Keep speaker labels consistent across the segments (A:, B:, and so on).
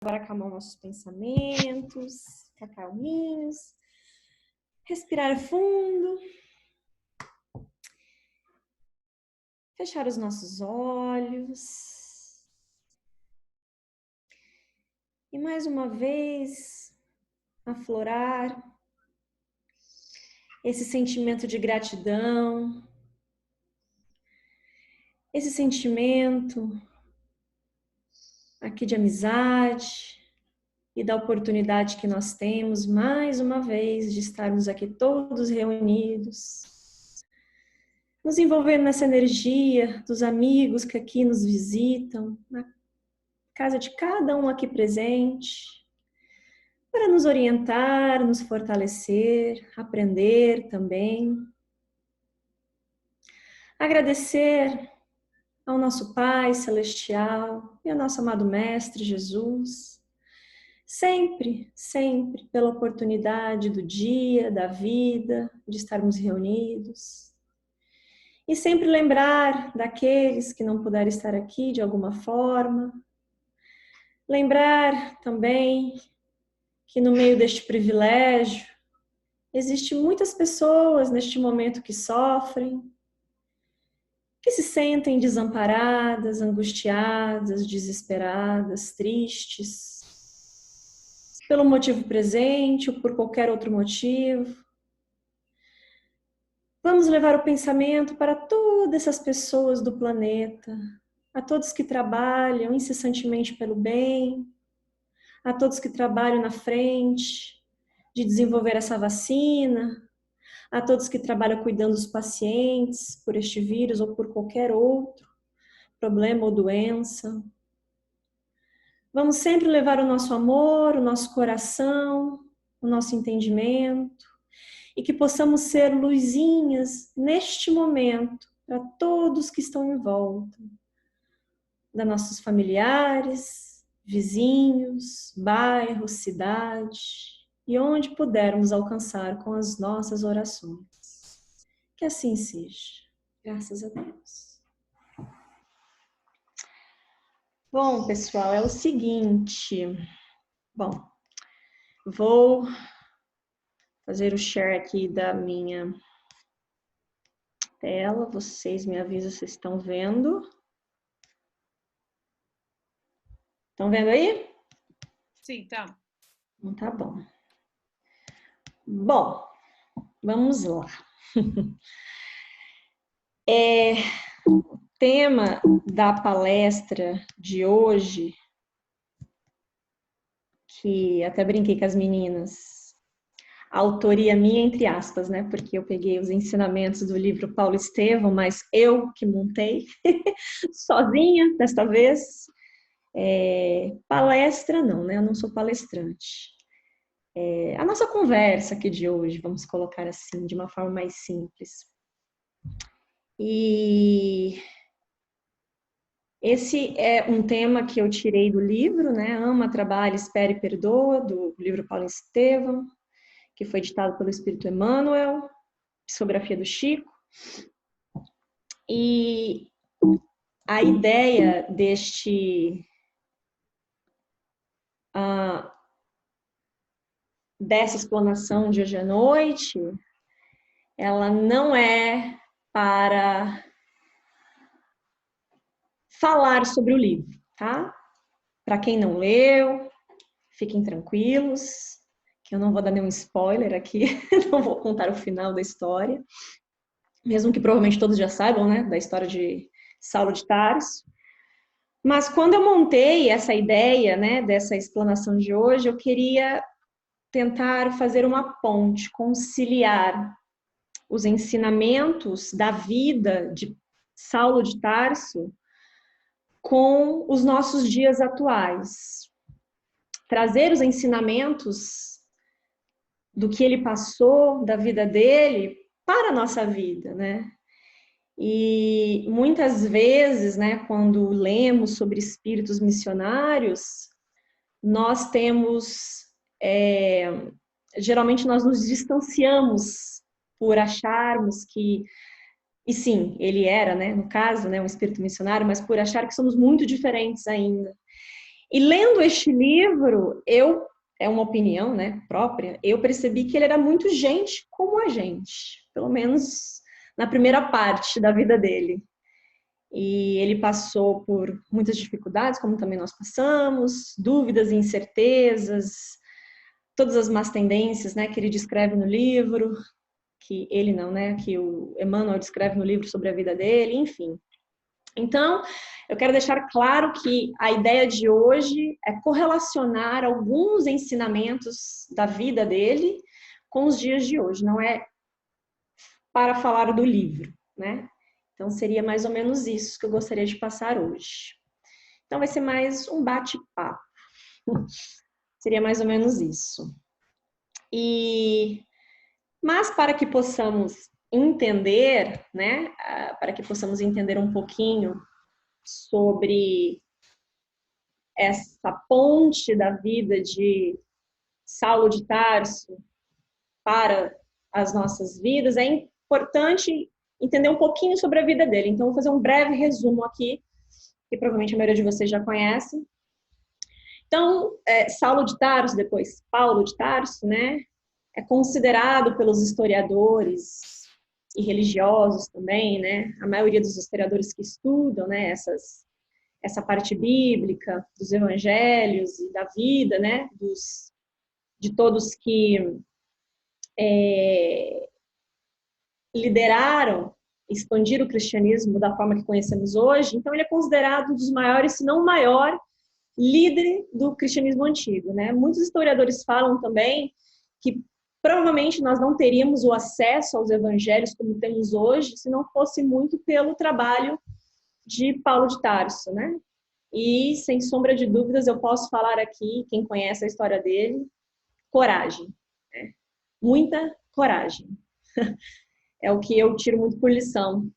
A: Agora acalmar nossos pensamentos, ficar calminhos, respirar fundo, fechar os nossos olhos e mais uma vez aflorar esse sentimento de gratidão, esse sentimento aqui de amizade e da oportunidade que nós temos mais uma vez de estarmos aqui todos reunidos, nos envolvendo nessa energia dos amigos que aqui nos visitam, na casa de cada um aqui presente, para nos orientar, nos fortalecer, aprender também. Agradecer ao nosso Pai Celestial e ao nosso amado Mestre Jesus, sempre, sempre pela oportunidade do dia, da vida, de estarmos reunidos. E sempre lembrar daqueles que não puderam estar aqui de alguma forma. Lembrar também que no meio deste privilégio, existem muitas pessoas neste momento que sofrem, que se sentem desamparadas, angustiadas, desesperadas, tristes, pelo motivo presente ou por qualquer outro motivo. Vamos levar o pensamento para todas essas pessoas do planeta, a todos que trabalham incessantemente pelo bem, a todos que trabalham na frente de desenvolver essa vacina, a todos que trabalham cuidando dos pacientes por este vírus ou por qualquer outro problema ou doença. Vamos sempre levar o nosso amor, o nosso coração, o nosso entendimento e que possamos ser luzinhas neste momento para todos que estão em volta, da nossos familiares, vizinhos, bairros, cidade e onde pudermos alcançar com as nossas orações. Que assim seja. Graças a Deus. Bom, pessoal, é o seguinte. Bom, vou fazer o share aqui da minha tela. Vocês me avisam se estão vendo. Estão vendo aí?
B: Sim, tá.
A: Tá bom. Bom, vamos lá. O tema da palestra de hoje, que até brinquei com as meninas, a autoria minha, entre aspas, né? Porque eu peguei os ensinamentos do livro Paulo Estevam, mas eu que montei, sozinha, desta vez. Palestra não, né? Eu não sou palestrante. A nossa conversa aqui de hoje, vamos colocar assim, de uma forma mais simples. E esse é um tema que eu tirei do livro, né? Ama, Trabalha, Espera e Perdoa, do livro Paulo Estevam, que foi ditado pelo Espírito Emmanuel, psicografia do Chico. E a ideia dessa explanação de hoje à noite, ela não é para falar sobre o livro, tá? Para quem não leu, fiquem tranquilos, que eu não vou dar nenhum spoiler aqui, não vou contar o final da história, mesmo que provavelmente todos já saibam, né, da história de Saulo de Tarso. Mas quando eu montei essa ideia, né, dessa explanação de hoje, eu queria tentar fazer uma ponte, conciliar os ensinamentos da vida de Saulo de Tarso com os nossos dias atuais. Trazer os ensinamentos do que ele passou, da vida dele, para a nossa vida, né? E muitas vezes, né, quando lemos sobre espíritos missionários, nós temos, geralmente nós nos distanciamos por acharmos que, e sim, ele era, né, no caso, né, um espírito missionário, mas por achar que somos muito diferentes ainda. E lendo este livro, é uma opinião, né, própria, eu percebi que ele era muito gente como a gente, pelo menos na primeira parte da vida dele. E ele passou por muitas dificuldades, como também nós passamos, dúvidas e incertezas, todas as más tendências, né, que ele descreve no livro, que ele não, né, que o Emmanuel descreve no livro sobre a vida dele, enfim. Então, eu quero deixar claro que a ideia de hoje é correlacionar alguns ensinamentos da vida dele com os dias de hoje, não é para falar do livro, né? Então, seria mais ou menos isso que eu gostaria de passar hoje. Então, vai ser mais um bate-papo. Seria mais ou menos isso. Mas para que possamos entender, né? Para que possamos entender um pouquinho sobre essa ponte da vida de Saulo de Tarso para as nossas vidas, é importante entender um pouquinho sobre a vida dele. Então, vou fazer um breve resumo aqui, que provavelmente a maioria de vocês já conhece. Então, Saulo de Tarso, depois Paulo de Tarso, né, é considerado pelos historiadores e religiosos também, né, a maioria dos historiadores que estudam, né, essa parte bíblica dos evangelhos e da vida, né, de todos que lideraram, expandiram o cristianismo da forma que conhecemos hoje. Então, ele é considerado um dos maiores, se não o maior, líder do cristianismo antigo, né? Muitos historiadores falam também que provavelmente nós não teríamos o acesso aos evangelhos como temos hoje se não fosse muito pelo trabalho de Paulo de Tarso, né? E, sem sombra de dúvidas, eu posso falar aqui, quem conhece a história dele, coragem. Né? Muita coragem. É o que eu tiro muito por lição,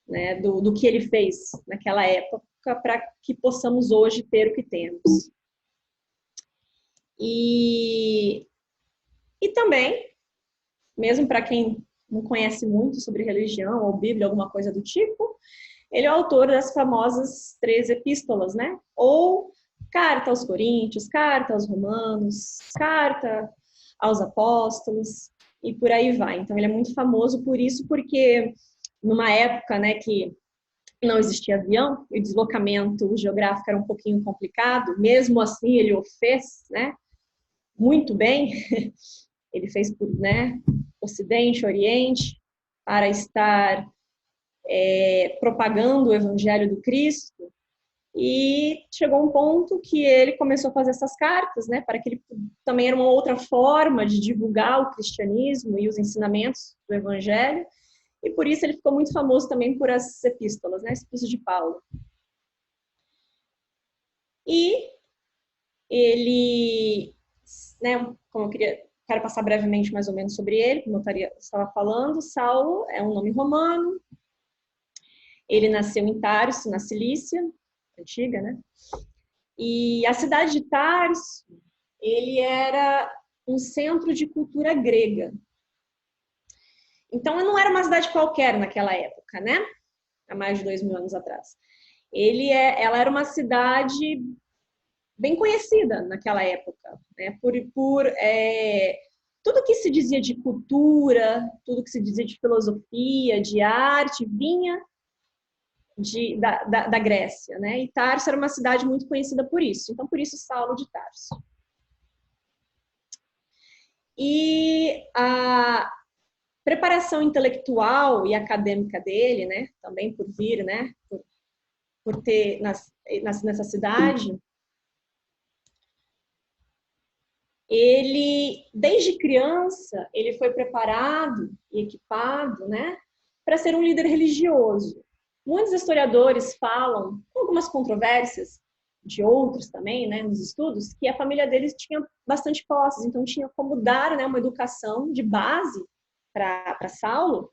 A: né? Do que ele fez naquela época para que possamos hoje ter o que temos. E também, mesmo para quem não conhece muito sobre religião ou Bíblia, alguma coisa do tipo, ele é o autor das famosas 3 epístolas, né? Ou carta aos Coríntios, carta aos Romanos, carta aos Apóstolos e por aí vai. Então ele é muito famoso por isso, porque numa época, né, que não existia avião, e o deslocamento geográfico era um pouquinho complicado, mesmo assim ele o fez, né, muito bem. Ele fez por, né, Ocidente, Oriente, para estar propagando o Evangelho do Cristo, e chegou um ponto que ele começou a fazer essas cartas, né, para que ele também era uma outra forma de divulgar o cristianismo e os ensinamentos do Evangelho, e por isso ele ficou muito famoso também por as epístolas, né, as epístolas de Paulo. E ele, né, como eu quero passar brevemente mais ou menos sobre ele, como eu estava falando, Saulo é um nome romano, ele nasceu em Tarso, na Cilícia, antiga, né? E a cidade de Tarso, ele era um centro de cultura grega. Então, não era uma cidade qualquer naquela época, né? Há mais de 2000 anos atrás. Ela era uma cidade bem conhecida naquela época, né? Por tudo que se dizia de cultura, tudo que se dizia de filosofia, de arte, vinha da Grécia, né? E Tarso era uma cidade muito conhecida por isso. Então, por isso, Saulo de Tarso. E a preparação intelectual e acadêmica dele, né? Também por vir, né? Por ter nascido nessa cidade, ele, desde criança, ele foi preparado e equipado, né? Para ser um líder religioso. Muitos historiadores falam, com algumas controvérsias de outros também, né, nos estudos, que a família deles tinha bastante posses, então tinha como dar, né, uma educação de base para Saulo,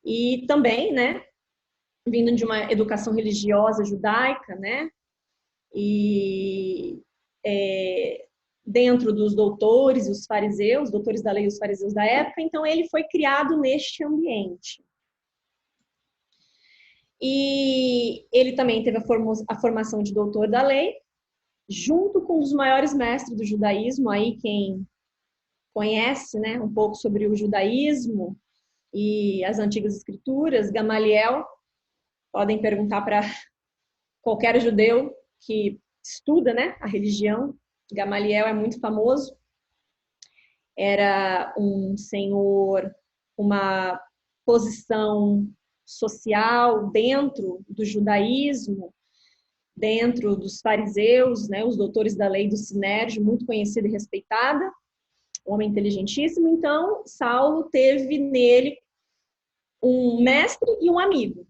A: e também, né, vindo de uma educação religiosa judaica, né, e dentro dos doutores e os fariseus, doutores da lei e os fariseus da época, então ele foi criado neste ambiente. E ele também teve a formação de doutor da lei, junto com um dos maiores mestres do judaísmo, aí quem conhece, né, um pouco sobre o judaísmo e as antigas escrituras, Gamaliel, podem perguntar para qualquer judeu que estuda, né, a religião. Gamaliel é muito famoso. Era um senhor, uma posição social dentro do judaísmo, dentro dos fariseus, né, os doutores da lei do Sinédrio, muito conhecida e respeitada, um homem inteligentíssimo. Então, Saulo teve nele um mestre e um amigo.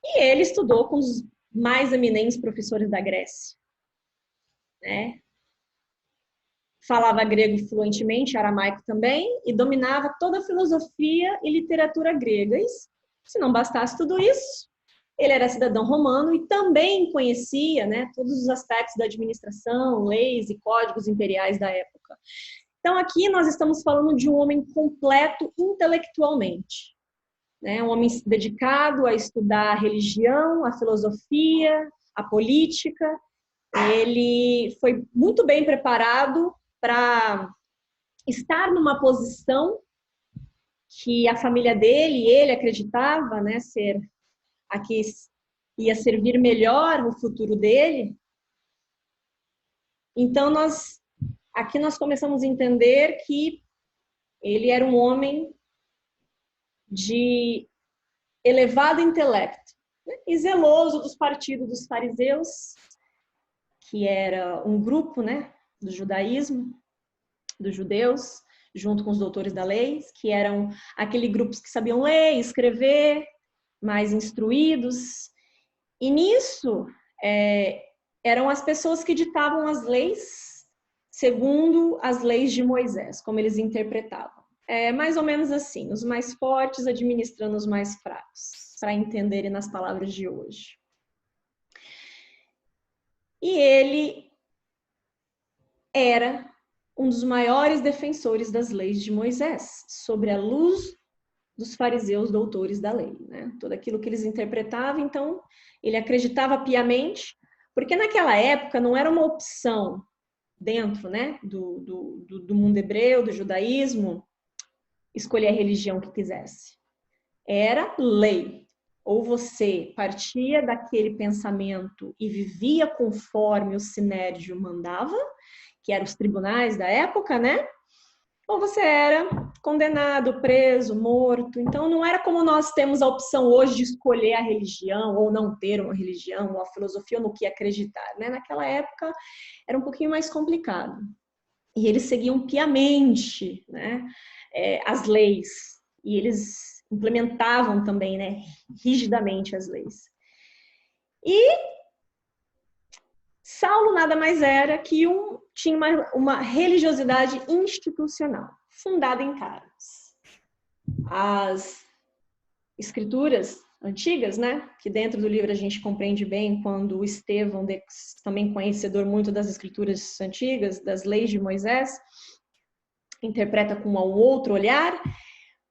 A: E ele estudou com os mais eminentes professores da Grécia, né? Falava grego fluentemente, aramaico também, e dominava toda a filosofia e literatura gregas. Se não bastasse tudo isso, ele era cidadão romano e também conhecia, né, todos os aspectos da administração, leis e códigos imperiais da época. Então, aqui nós estamos falando de um homem completo intelectualmente, né, um homem dedicado a estudar a religião, a filosofia, a política. Ele foi muito bem preparado para estar numa posição que a família dele e ele acreditava, né, ser a que ia servir melhor o futuro dele. Então, aqui nós começamos a entender que ele era um homem de elevado intelecto, né, e zeloso dos partidos dos fariseus, que era um grupo, né, do judaísmo, dos judeus, junto com os doutores da lei, que eram aqueles grupos que sabiam ler, escrever, mais instruídos. E nisso, eram as pessoas que ditavam as leis segundo as leis de Moisés, como eles interpretavam. É mais ou menos assim, os mais fortes administrando os mais fracos, para entenderem nas palavras de hoje. E ele era um dos maiores defensores das leis de Moisés, sobre a luz dos fariseus doutores da lei, né? Tudo aquilo que eles interpretavam, então, ele acreditava piamente, porque naquela época não era uma opção dentro, né, do mundo hebreu, do judaísmo, escolher a religião que quisesse. Era lei. Ou você partia daquele pensamento e vivia conforme o Sinédrio mandava, que eram os tribunais da época, né? Ou você era condenado, preso, morto. Então, não era como nós temos a opção hoje de escolher a religião, ou não ter uma religião, ou a filosofia, ou no que acreditar, né? Naquela época, era um pouquinho mais complicado. E eles seguiam piamente, né, as leis. E eles implementavam também, né, rigidamente as leis. E Saulo nada mais era que tinha uma religiosidade institucional, fundada em cargos. As escrituras antigas, né, que dentro do livro a gente compreende bem quando o Estevão, também conhecedor muito das escrituras antigas, das leis de Moisés, interpreta com um outro olhar,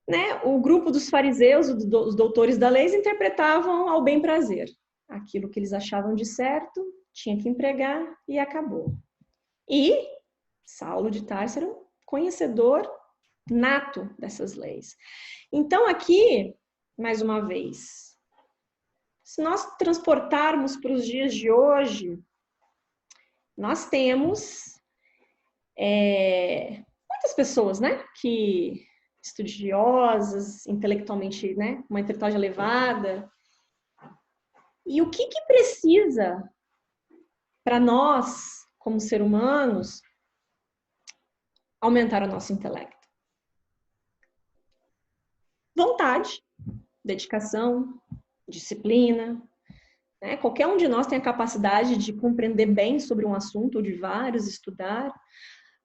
A: né, o grupo dos fariseus, os doutores da lei, interpretavam ao bem prazer. Aquilo que eles achavam de certo, tinha que empregar e acabou. E Saulo de Tarso era um conhecedor nato dessas leis. Então aqui, mais uma vez, se nós transportarmos para os dias de hoje, nós temos muitas pessoas, né, que estudiosas, intelectualmente, né, uma intelectualidade elevada. E o que precisa para nós, como seres humanos, aumentar o nosso intelecto? Vontade, dedicação, disciplina, né? Qualquer um de nós tem a capacidade de compreender bem sobre um assunto, ou de vários, estudar,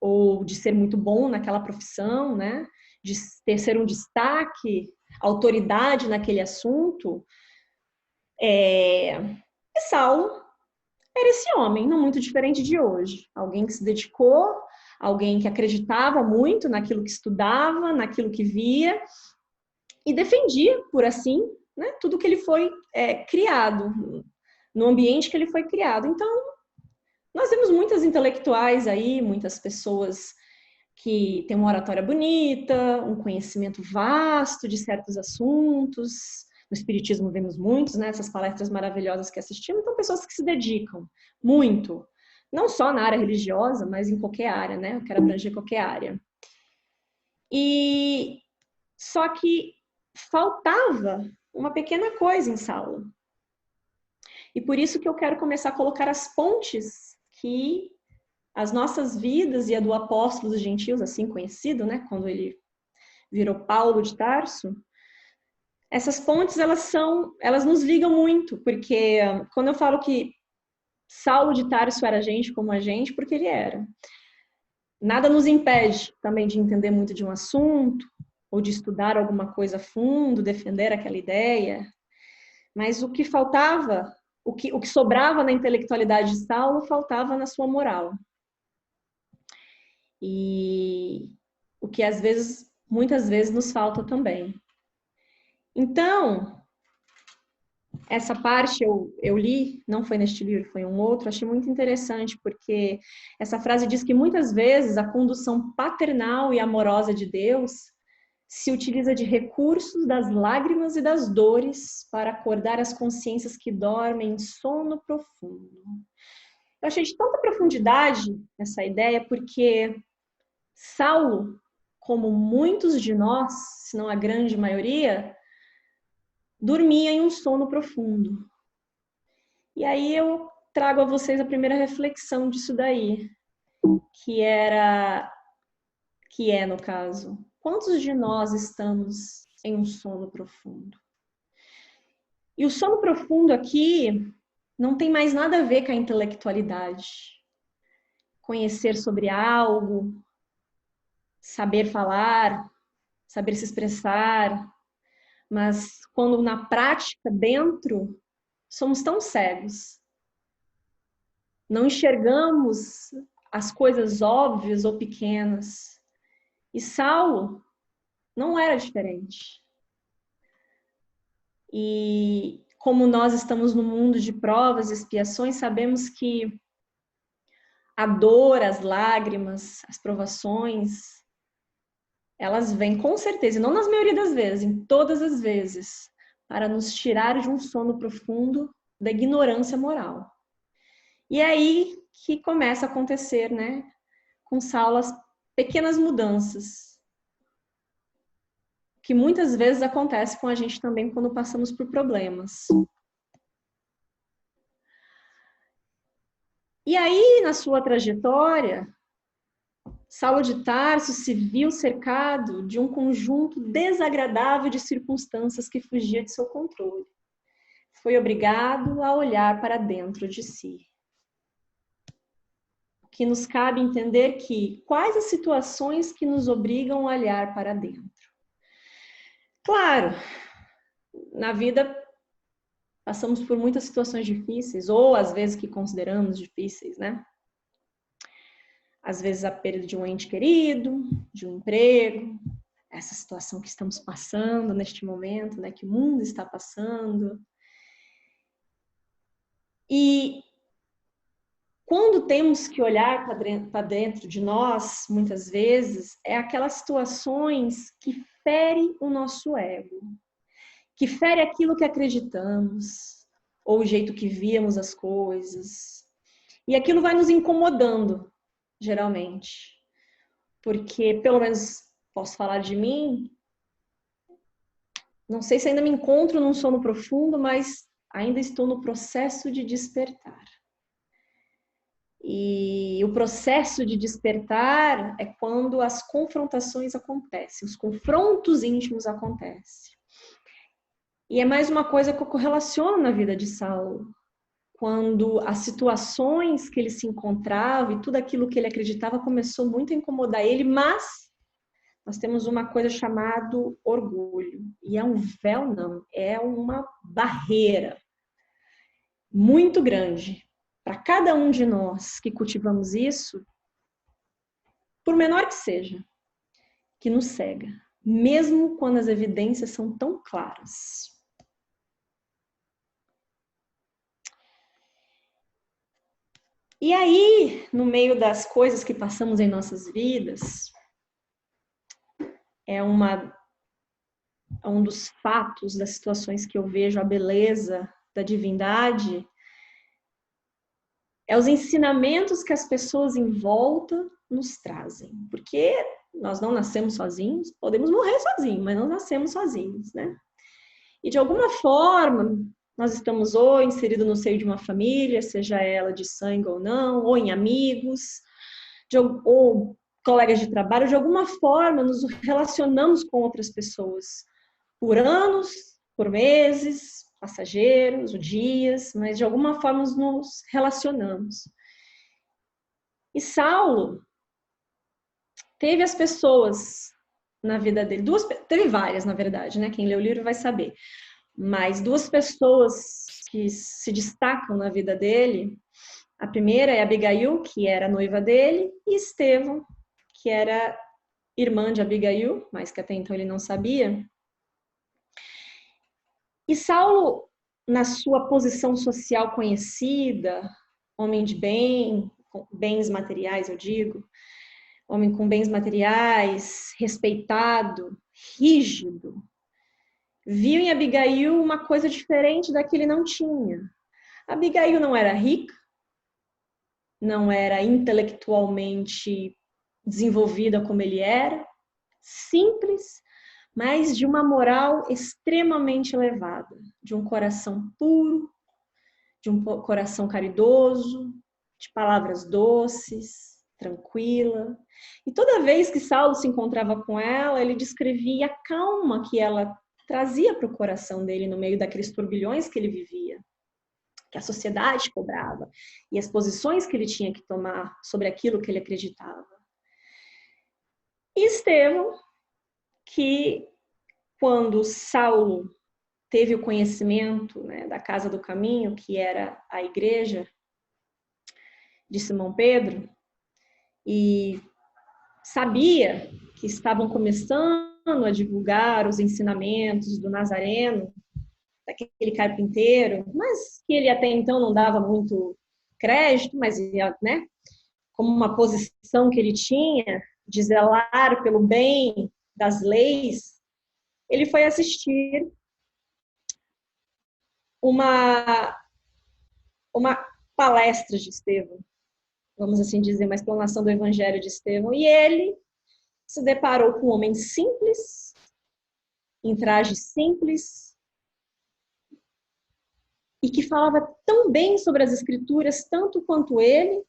A: ou de ser muito bom naquela profissão, né? De ser um destaque, autoridade naquele assunto. E Saulo era esse homem, não muito diferente de hoje. Alguém que se dedicou, alguém que acreditava muito naquilo que estudava, naquilo que via, e defendia, por assim, né, tudo que ele foi criado. no ambiente que ele foi criado. Então, nós vemos muitas intelectuais aí, muitas pessoas que têm uma oratória bonita, um conhecimento vasto de certos assuntos. No Espiritismo vemos muitos, né? Essas palestras maravilhosas que assistimos. Então, pessoas que se dedicam muito, não só na área religiosa, mas em qualquer área, né? Eu quero abranger qualquer área. E só que faltava uma pequena coisa em Saulo. E por isso que eu quero começar a colocar as pontes que as nossas vidas e a do apóstolo dos gentios, assim conhecido, né, quando ele virou Paulo de Tarso, essas pontes elas nos ligam muito, porque quando eu falo que Saulo de Tarso era gente como a gente, porque ele era. Nada nos impede também de entender muito de um assunto, ou de estudar alguma coisa a fundo, defender aquela ideia, mas o que faltava, o que sobrava na intelectualidade de Saulo, faltava na sua moral. E o que às vezes, muitas vezes nos falta também. Então, essa parte eu li, não foi neste livro, foi um outro, achei muito interessante, porque essa frase diz que muitas vezes a condução paternal e amorosa de Deus se utiliza de recursos das lágrimas e das dores para acordar as consciências que dormem em sono profundo. Eu achei de tanta profundidade essa ideia, porque Saulo, como muitos de nós, se não a grande maioria, dormia em um sono profundo. E aí eu trago a vocês a primeira reflexão disso daí, que é, no caso, quantos de nós estamos em um sono profundo? E o sono profundo aqui não tem mais nada a ver com a intelectualidade. Conhecer sobre algo, saber falar, saber se expressar, mas quando na prática, dentro, somos tão cegos. Não enxergamos as coisas óbvias ou pequenas. E Saulo não era diferente. E como nós estamos no mundo de provas e expiações, sabemos que a dor, as lágrimas, as provações, elas vêm com certeza, e não nas maioria das vezes, em todas as vezes, para nos tirar de um sono profundo da ignorância moral. E é aí que começa a acontecer, né, com Saulo, as pequenas mudanças, que muitas vezes acontece com a gente também quando passamos por problemas. E aí, na sua trajetória, Saulo de Tarso se viu cercado de um conjunto desagradável de circunstâncias que fugia de seu controle. Foi obrigado a olhar para dentro de si. Que nos cabe entender que quais as situações que nos obrigam a olhar para dentro. Claro, na vida passamos por muitas situações difíceis, ou às vezes que consideramos difíceis, né? Às vezes a perda de um ente querido, de um emprego, essa situação que estamos passando neste momento, né? Que o mundo está passando. E quando temos que olhar para dentro de nós, muitas vezes, é aquelas situações que ferem o nosso ego, que fere aquilo que acreditamos, ou o jeito que víamos as coisas. E aquilo vai nos incomodando, geralmente. Porque, pelo menos, posso falar de mim, não sei se ainda me encontro num sono profundo, mas ainda estou no processo de despertar. E o processo de despertar é quando as confrontações acontecem, os confrontos íntimos acontecem. E é mais uma coisa que eu correlaciono na vida de Saulo. Quando as situações que ele se encontrava e tudo aquilo que ele acreditava começou muito a incomodar ele, mas nós temos uma coisa chamada orgulho. E é um véu, não, é uma barreira muito grande. Para cada um de nós que cultivamos isso, por menor que seja, que nos cega, mesmo quando as evidências são tão claras. E aí, no meio das coisas que passamos em nossas vidas, é um dos fatos, das situações que eu vejo a beleza da divindade, é os ensinamentos que as pessoas em volta nos trazem. Porque nós não nascemos sozinhos, podemos morrer sozinhos, mas não nascemos sozinhos, né? E de alguma forma, nós estamos ou inseridos no seio de uma família, seja ela de sangue ou não, ou em amigos, ou colegas de trabalho, de alguma forma nos relacionamos com outras pessoas por anos, por meses, passageiros, dias, mas de alguma forma nos relacionamos. E Saulo teve as pessoas na vida dele, teve várias, na verdade, né? Quem lê o livro vai saber. Mas duas pessoas que se destacam na vida dele. A primeira é Abigail, que era noiva dele, e Estevão, que era irmã de Abigail, mas que até então ele não sabia. E Saulo, na sua posição social conhecida, homem de bem, bens materiais, eu digo, homem com bens materiais, respeitado, rígido, viu em Abigail uma coisa diferente da que ele não tinha. Abigail não era rica, não era intelectualmente desenvolvida como ele era, simples, mas de uma moral extremamente elevada, de um coração puro, de um coração caridoso, de palavras doces, tranquila. E toda vez que Saulo se encontrava com ela, ele descrevia a calma que ela trazia para o coração dele no meio daqueles turbilhões que ele vivia, que a sociedade cobrava, e as posições que ele tinha que tomar sobre aquilo que ele acreditava. E Estevão, que quando Saulo teve o conhecimento, né, da Casa do Caminho, que era a igreja de Simão Pedro, e sabia que estavam começando a divulgar os ensinamentos do Nazareno, daquele carpinteiro, mas que ele até então não dava muito crédito, mas, né, como uma posição que ele tinha de zelar pelo bem das leis, ele foi assistir uma palestra de Estevão, vamos assim dizer, uma explanação do Evangelho de Estevão, e ele se deparou com um homem simples, em traje simples, e que falava tão bem sobre as Escrituras, tanto quanto ele,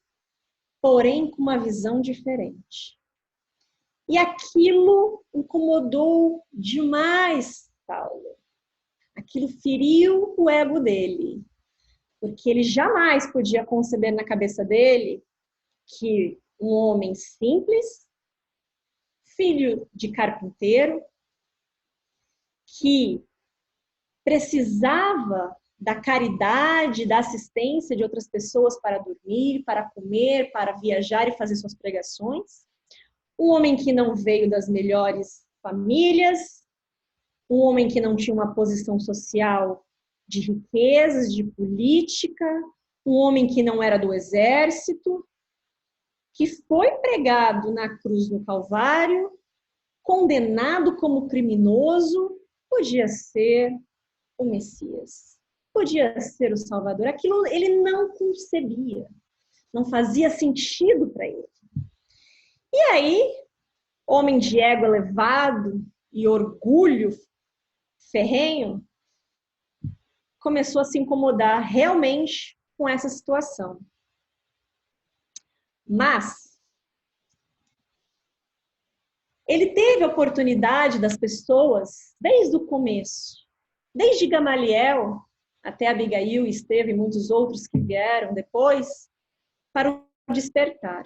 A: porém com uma visão diferente. E aquilo incomodou demais Saulo. Aquilo feriu o ego dele, porque ele jamais podia conceber na cabeça dele que um homem simples, filho de carpinteiro, que precisava da caridade, da assistência de outras pessoas para dormir, para comer, para viajar e fazer suas pregações, um homem que não veio das melhores famílias, um homem que não tinha uma posição social de riquezas, de política, um homem que não era do exército, que foi pregado na cruz do Calvário, condenado como criminoso, podia ser o Messias, podia ser o Salvador. Aquilo ele não concebia, não fazia sentido para ele. E aí, homem de ego elevado e orgulho ferrenho, começou a se incomodar realmente com essa situação. Mas ele teve a oportunidade das pessoas, desde o começo, desde Gamaliel até Abigail, Estevão e muitos outros que vieram depois, para o despertar.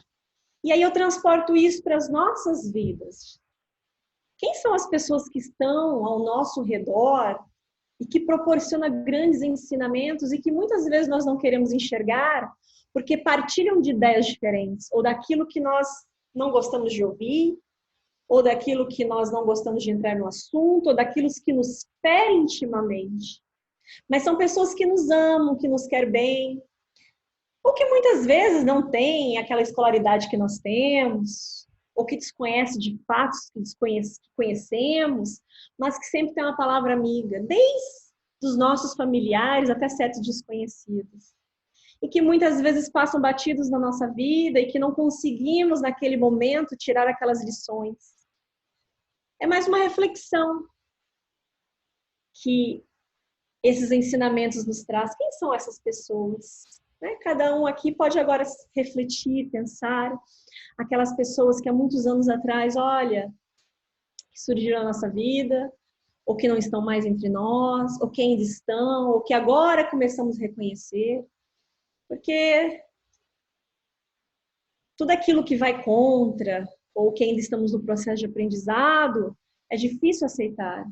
A: E aí eu transporto isso para as nossas vidas. Quem são as pessoas que estão ao nosso redor e que proporcionam grandes ensinamentos e que muitas vezes nós não queremos enxergar porque partilham de ideias diferentes, ou daquilo que nós não gostamos de ouvir, ou daquilo que nós não gostamos de entrar no assunto, ou daquilo que nos ferem intimamente. Mas são pessoas que nos amam, que nos querem bem. ou que muitas vezes não tem aquela escolaridade que nós temos, ou que desconhece de fatos que conhecemos, mas que sempre tem uma palavra amiga, desde os nossos familiares até certos desconhecidos. E que muitas vezes passam batidos na nossa vida e que não conseguimos, naquele momento, tirar aquelas lições. É mais uma reflexão que esses ensinamentos nos trazem. Quem são essas pessoas? Né? Cada um aqui pode agora refletir, pensar. Aquelas pessoas que há muitos anos atrás, olha, que surgiram na nossa vida, ou que não estão mais entre nós, ou que ainda estão, ou que agora começamos a reconhecer. Porque tudo aquilo que vai contra, ou que ainda estamos no processo de aprendizado, é difícil aceitar.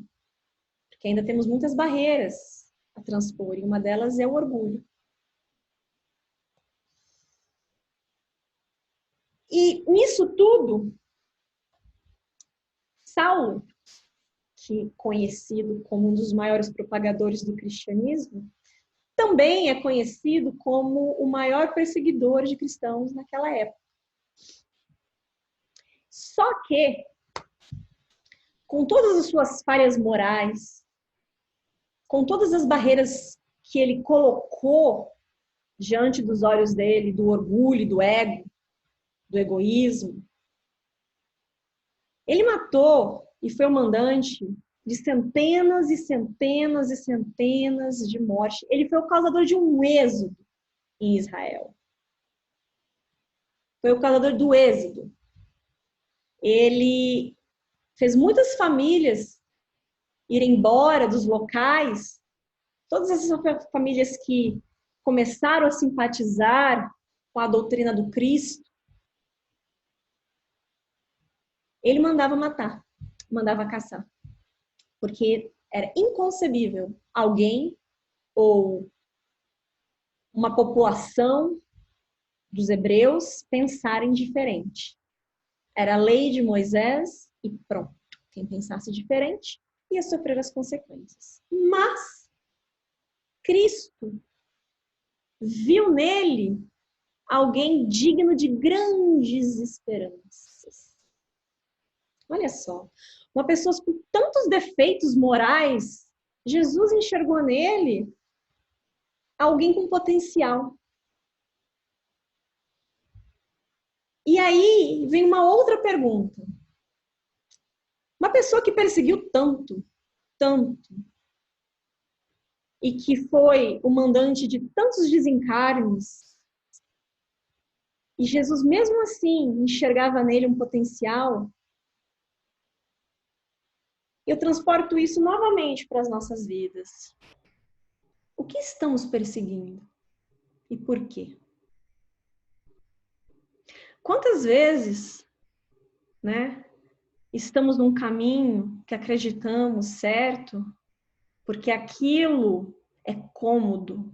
A: Porque ainda temos muitas barreiras a transpor, e uma delas é o orgulho. E nisso tudo, Saulo, que conhecido como um dos maiores propagadores do cristianismo, também é conhecido como o maior perseguidor de cristãos naquela época. Só que, com todas as suas falhas morais, com todas as barreiras que ele colocou diante dos olhos dele, do orgulho, do ego, do egoísmo, ele matou e foi o mandante de centenas e centenas e centenas de mortes. Ele foi o causador de um êxodo em Israel. Foi o causador do êxodo. Ele fez muitas famílias irem embora dos locais. Todas essas famílias que começaram a simpatizar com a doutrina do Cristo, ele mandava matar, mandava caçar. Porque era inconcebível alguém ou uma população dos hebreus pensarem diferente. Era a lei de Moisés e pronto. Quem pensasse diferente ia sofrer as consequências. Mas Cristo viu nele alguém digno de grandes esperanças. Olha só, uma pessoa com tantos defeitos morais, Jesus enxergou nele alguém com potencial. E aí vem uma outra pergunta. Uma pessoa que perseguiu tanto, tanto, e que foi o mandante de tantos desencarnes, e Jesus mesmo assim enxergava nele um potencial, eu transporto isso novamente para as nossas vidas. O que estamos perseguindo? E por quê? Quantas vezes, né, estamos num caminho que acreditamos certo, porque aquilo é cômodo,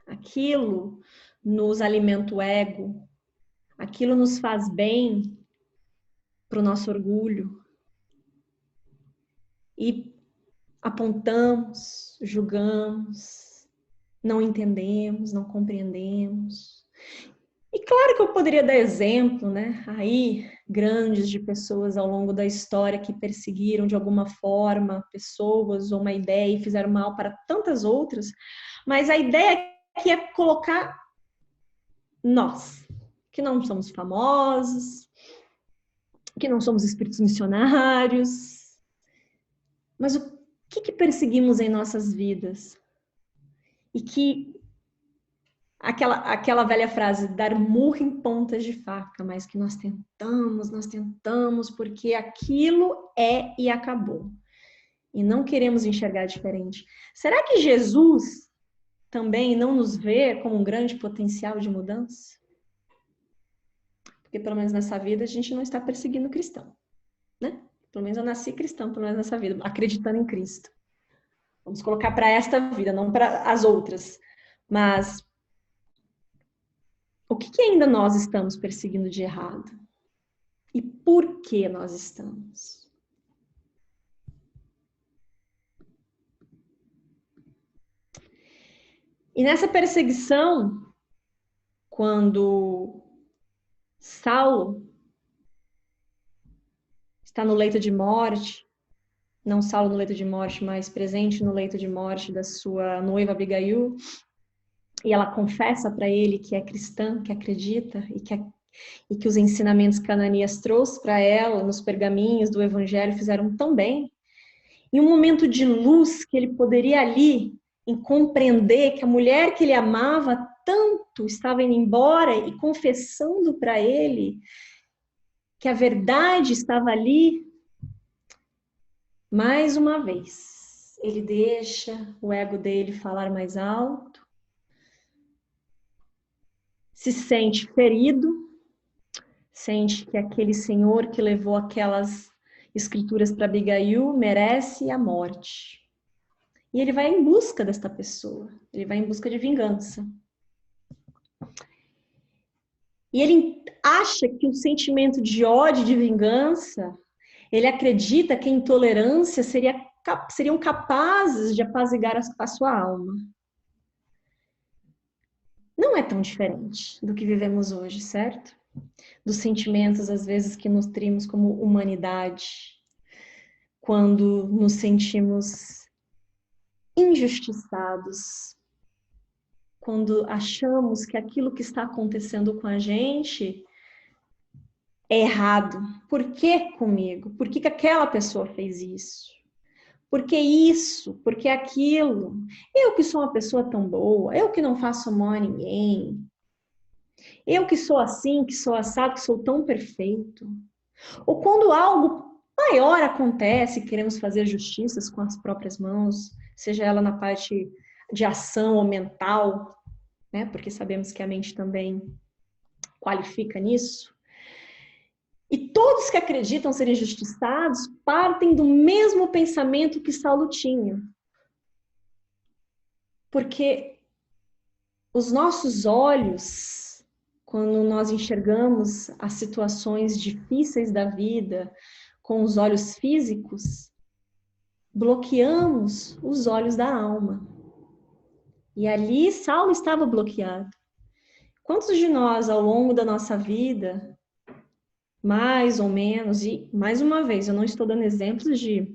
A: aquilo nos alimenta o ego, aquilo nos faz bem para o nosso orgulho. E apontamos, julgamos, não entendemos, não compreendemos. E claro que eu poderia dar exemplo, né? Aí, grandes de pessoas ao longo da história que perseguiram de alguma forma pessoas ou uma ideia e fizeram mal para tantas outras, mas a ideia aqui é colocar nós, que não somos famosos, que não somos espíritos missionários, mas o que perseguimos em nossas vidas? E que aquela velha frase, dar murro em pontas de faca, mas que nós tentamos, porque aquilo é e acabou. E não queremos enxergar diferente. Será que Jesus também não nos vê como um grande potencial de mudança? Porque pelo menos nessa vida a gente não está perseguindo cristão, né? Pelo menos eu nasci cristão, pelo menos nessa vida, acreditando em Cristo. Vamos colocar para esta vida, não para as outras. Mas o que ainda nós estamos perseguindo de errado? E por que nós estamos? E nessa perseguição, quando Saulo está no leito de morte, não Saulo no leito de morte, mas presente no leito de morte da sua noiva Abigail, e ela confessa para ele que é cristã, que acredita e que os ensinamentos que Ananias trouxe para ela nos pergaminhos do Evangelho fizeram tão bem. Em um momento de luz que ele poderia ali em compreender que a mulher que ele amava tanto estava indo embora e confessando para ele que a verdade estava ali, mais uma vez, ele deixa o ego dele falar mais alto, se sente ferido, sente que aquele senhor que levou aquelas escrituras para Abigail merece a morte. E ele vai em busca desta pessoa, ele vai em busca de vingança. E ele acha que o sentimento de ódio e de vingança, ele acredita que a intolerância seriam capazes de apaziguar a sua alma. Não é tão diferente do que vivemos hoje, certo? Dos sentimentos, às vezes, que nutrimos como humanidade, quando nos sentimos injustiçados, quando achamos que aquilo que está acontecendo com a gente é errado. Por que comigo? Por que aquela pessoa fez isso? Por que isso? Por que aquilo? Eu que sou uma pessoa tão boa, eu que não faço mal a ninguém, eu que sou assim, que sou assado, que sou tão perfeito. Ou quando algo maior acontece, queremos fazer justiças com as próprias mãos, seja ela na parte de ação ou mental, né? Porque sabemos que a mente também qualifica nisso. E todos que acreditam serem injustiçados partem do mesmo pensamento que Saulo tinha. Porque os nossos olhos, quando nós enxergamos as situações difíceis da vida com os olhos físicos, bloqueamos os olhos da alma. E ali Saulo estava bloqueado. Quantos de nós, ao longo da nossa vida, mais ou menos, e mais uma vez, eu não estou dando exemplos de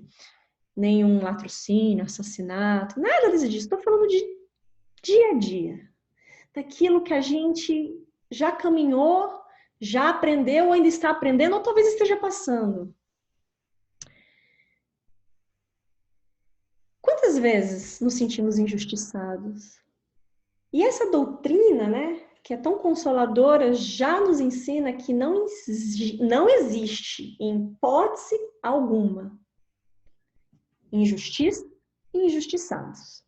A: nenhum latrocínio, assassinato, nada disso, estou falando de dia a dia, daquilo que a gente já caminhou, já aprendeu, ou ainda está aprendendo, ou talvez esteja passando. Quantas vezes nos sentimos injustiçados? E essa doutrina, né, que é tão consoladora, já nos ensina que não existe, em hipótese alguma, injustiça e injustiçados.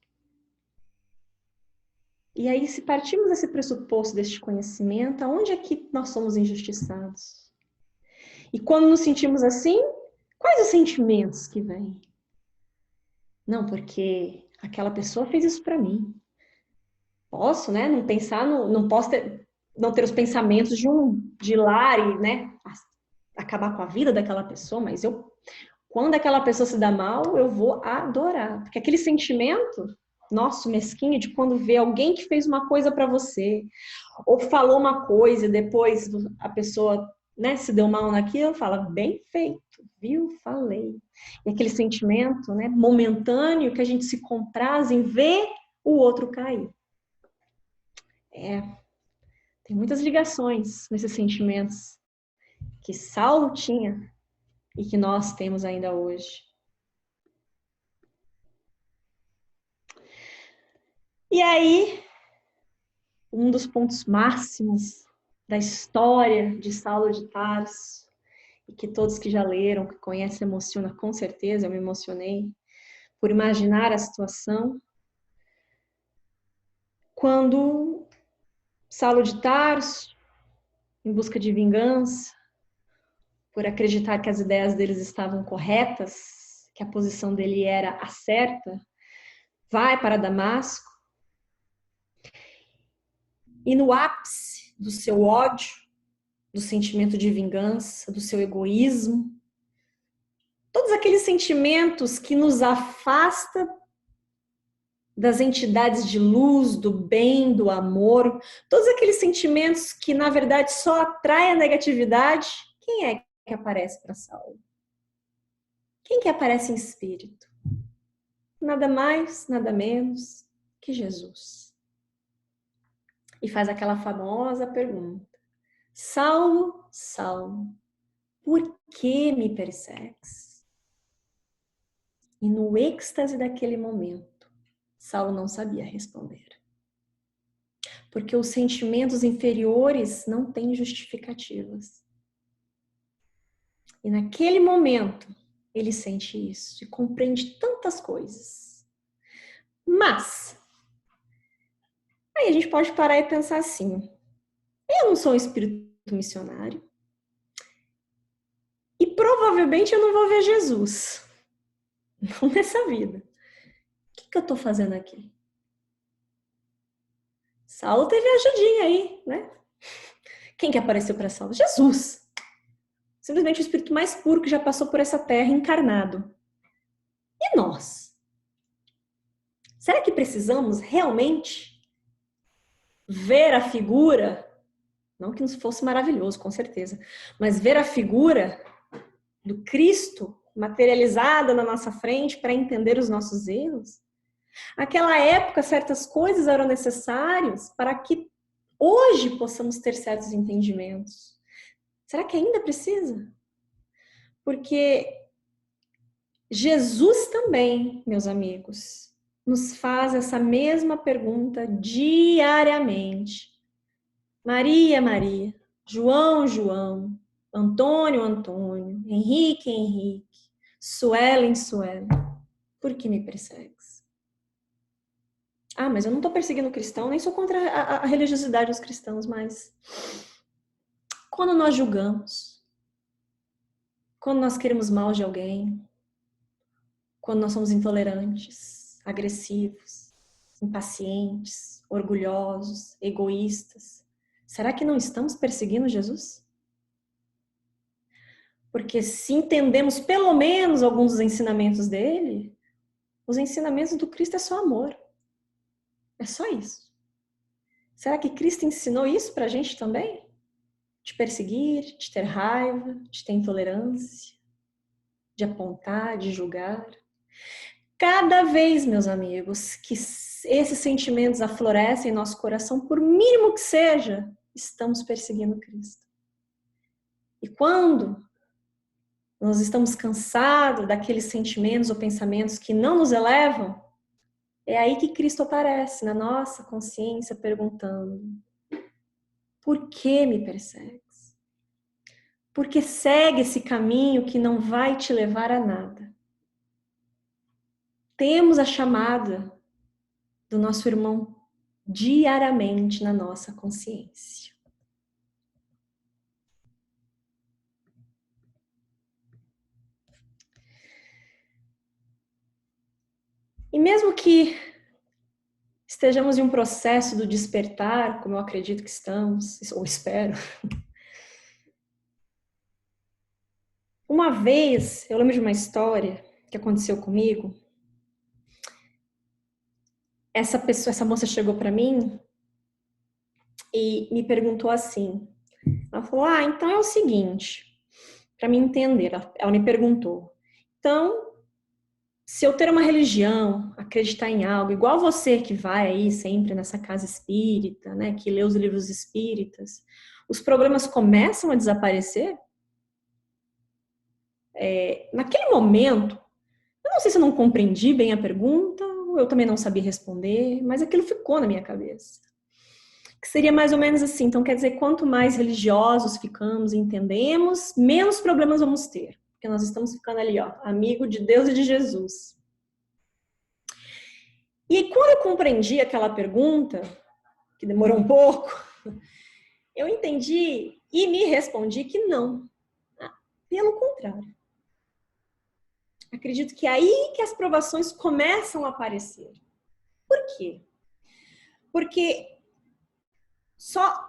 A: E aí, se partimos desse pressuposto, deste conhecimento, aonde é que nós somos injustiçados? E quando nos sentimos assim, quais os sentimentos que vêm? Não, porque aquela pessoa fez isso para mim. Posso, né? Não pensar, não posso não ter os pensamentos de ir lá e, né, acabar com a vida daquela pessoa, mas quando aquela pessoa se dá mal, eu vou adorar. Porque aquele sentimento nosso mesquinho de quando vê alguém que fez uma coisa para você, ou falou uma coisa e depois a pessoa, né, se deu mal naquilo, fala, bem feito, viu? Falei. E aquele sentimento, né, momentâneo que a gente se compraz em ver o outro cair. Tem muitas ligações nesses sentimentos que Saulo tinha e que nós temos ainda hoje. E aí, um dos pontos máximos da história de Saulo de Tarso, e que todos que já leram, que conhecem, emociona com certeza, eu me emocionei, por imaginar a situação, quando Saulo de Tarso, em busca de vingança, por acreditar que as ideias deles estavam corretas, que a posição dele era a certa, vai para Damasco, e no ápice do seu ódio, do sentimento de vingança, do seu egoísmo, todos aqueles sentimentos que nos afastam das entidades de luz, do bem, do amor, todos aqueles sentimentos que, na verdade, só atraem a negatividade, quem é que aparece para Saulo? Quem que aparece em espírito? Nada mais, nada menos que Jesus. E faz aquela famosa pergunta: Saulo, Saulo, por que me persegues? E no êxtase daquele momento, Saulo não sabia responder. Porque os sentimentos inferiores não têm justificativas. E naquele momento, ele sente isso e compreende tantas coisas. Mas, aí a gente pode parar e pensar assim: eu não sou um espírito missionário e provavelmente eu não vou ver Jesus. Não nessa vida. O que eu estou fazendo aqui? Saulo teve ajudinha aí, né? Quem que apareceu para Saulo? Jesus. Simplesmente o espírito mais puro que já passou por essa terra encarnado. E nós? Será que precisamos realmente ver a figura? Não que nos fosse maravilhoso, com certeza, mas ver a figura do Cristo materializada na nossa frente para entender os nossos erros? Naquela época, certas coisas eram necessárias para que hoje possamos ter certos entendimentos. Será que ainda precisa? Porque Jesus também, meus amigos, nos faz essa mesma pergunta diariamente. Maria, Maria, João, João, Antônio, Antônio, Henrique, Henrique, Suelen, Suelen, por que me persegues? Ah, mas eu não estou perseguindo o cristão, nem sou contra a religiosidade dos cristãos, mas quando nós julgamos, quando nós queremos mal de alguém, quando nós somos intolerantes, agressivos, impacientes, orgulhosos, egoístas, será que não estamos perseguindo Jesus? Porque se entendemos pelo menos alguns dos ensinamentos dele, os ensinamentos do Cristo é só amor. É só isso. Será que Cristo ensinou isso pra gente também? De perseguir, de ter raiva, de ter intolerância, de apontar, de julgar. Cada vez, meus amigos, que esses sentimentos aflorescem em nosso coração, por mínimo que seja, estamos perseguindo Cristo. E quando nós estamos cansados daqueles sentimentos ou pensamentos que não nos elevam, é aí que Cristo aparece na nossa consciência perguntando: por que me persegues? Porque segue esse caminho que não vai te levar a nada. Temos a chamada do nosso irmão diariamente na nossa consciência. E mesmo que estejamos em um processo do despertar, como eu acredito que estamos, ou espero. Uma vez, eu lembro de uma história que aconteceu comigo. Essa moça chegou para mim e me perguntou assim. Ela falou: então é o seguinte, para me entender, ela me perguntou. Então, se eu ter uma religião, acreditar em algo, igual você que vai aí sempre nessa casa espírita, né, que lê os livros espíritas, os problemas começam a desaparecer? Naquele momento, eu não sei se eu não compreendi bem a pergunta, ou eu também não sabia responder, mas aquilo ficou na minha cabeça. Que seria mais ou menos assim, então quer dizer, quanto mais religiosos ficamos e entendemos, menos problemas vamos ter. Porque nós estamos ficando ali, ó, amigo de Deus e de Jesus. E quando eu compreendi aquela pergunta, que demorou um pouco, eu entendi e me respondi que não. Pelo contrário. Acredito que é aí que as provações começam a aparecer. Por quê? Porque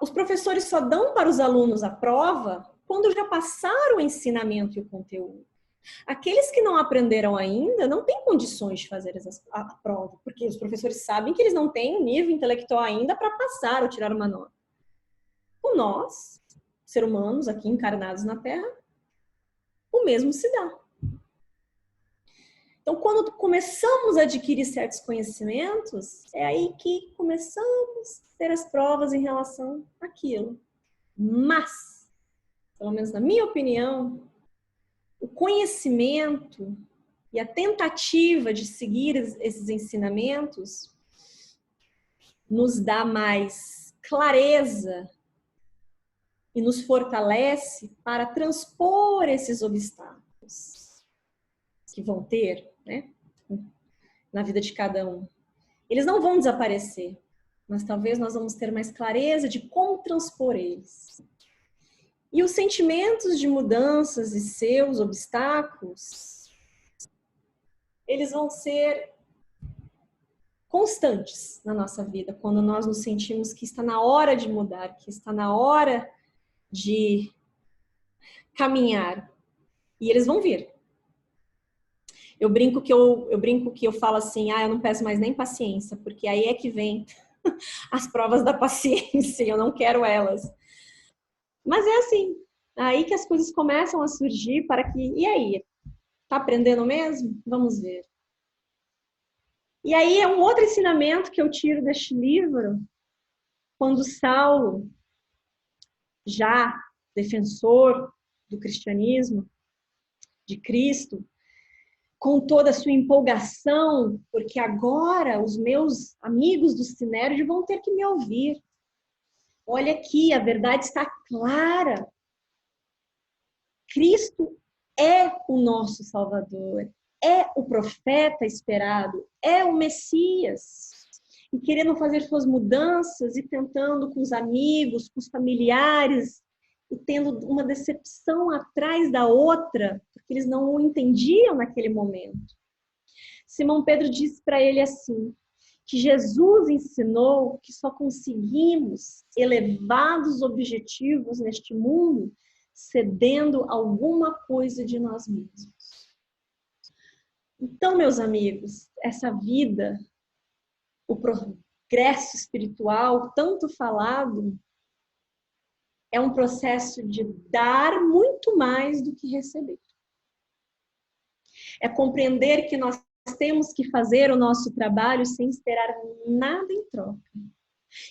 A: os professores só dão para os alunos a prova quando já passaram o ensinamento e o conteúdo. Aqueles que não aprenderam ainda não têm condições de fazer a prova, porque os professores sabem que eles não têm nível intelectual ainda para passar ou tirar uma nota. Com nós, seres humanos aqui encarnados na Terra, o mesmo se dá. Então, quando começamos a adquirir certos conhecimentos, é aí que começamos a ter as provas em relação àquilo. Mas, pelo menos na minha opinião, o conhecimento e a tentativa de seguir esses ensinamentos nos dá mais clareza e nos fortalece para transpor esses obstáculos que vão ter, né, na vida de cada um. Eles não vão desaparecer, mas talvez nós vamos ter mais clareza de como transpor eles. E os sentimentos de mudanças e seus obstáculos, eles vão ser constantes na nossa vida, quando nós nos sentimos que está na hora de mudar, que está na hora de caminhar. E eles vão vir. Eu brinco que eu falo assim, eu não peço mais nem paciência, porque aí é que vem as provas da paciência, eu não quero elas. Mas é assim, aí que as coisas começam a surgir para que, e aí? Tá aprendendo mesmo? Vamos ver. E aí é um outro ensinamento que eu tiro deste livro, quando Saulo, já defensor do cristianismo, de Cristo, com toda a sua empolgação, porque agora os meus amigos do Sinério vão ter que me ouvir. Olha aqui, a verdade está clara. Cristo é o nosso Salvador, é o profeta esperado, é o Messias. E querendo fazer suas mudanças e tentando com os amigos, com os familiares, e tendo uma decepção atrás da outra, porque eles não o entendiam naquele momento. Simão Pedro disse para ele assim, que Jesus ensinou que só conseguimos elevados objetivos neste mundo cedendo alguma coisa de nós mesmos. Então, meus amigos, essa vida, o progresso espiritual tanto falado, é um processo de dar muito mais do que receber. É compreender que nós temos que fazer o nosso trabalho sem esperar nada em troca.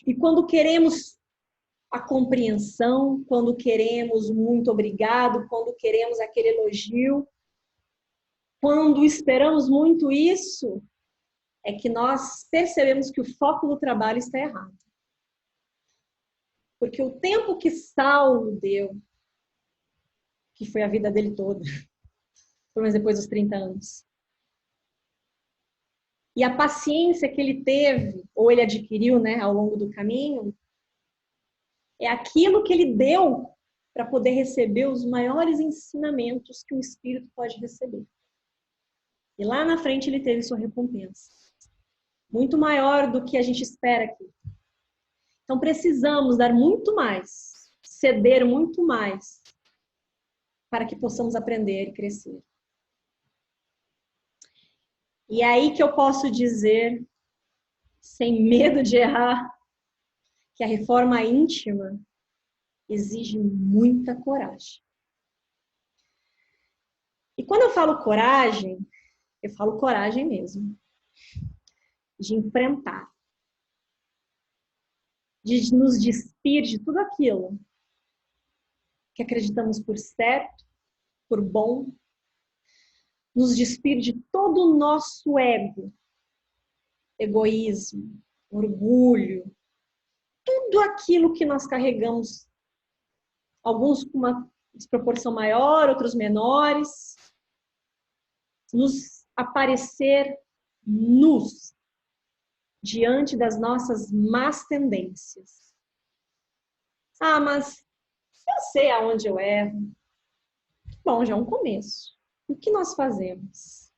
A: E quando queremos a compreensão, quando queremos muito obrigado, quando queremos aquele elogio, quando esperamos muito isso, é que nós percebemos que o foco do trabalho está errado. Porque o tempo que Saulo deu, que foi a vida dele toda, pelo menos depois dos 30 anos, e a paciência que ele teve, ou ele adquiriu, né, ao longo do caminho, é aquilo que ele deu para poder receber os maiores ensinamentos que um espírito pode receber. E lá na frente ele teve sua recompensa. Muito maior do que a gente espera aqui. Então precisamos dar muito mais, ceder muito mais, para que possamos aprender e crescer. E é aí que eu posso dizer, sem medo de errar, que a reforma íntima exige muita coragem. E quando eu falo coragem, eu falo coragem mesmo. De enfrentar. De nos despir de tudo aquilo que acreditamos por certo, por bom. Nos despir de todo o nosso ego, egoísmo, orgulho, tudo aquilo que nós carregamos, alguns com uma desproporção maior, outros menores, nos aparecer nus diante das nossas más tendências. Mas eu sei aonde eu erro. Bom, já é um começo. O que nós fazemos?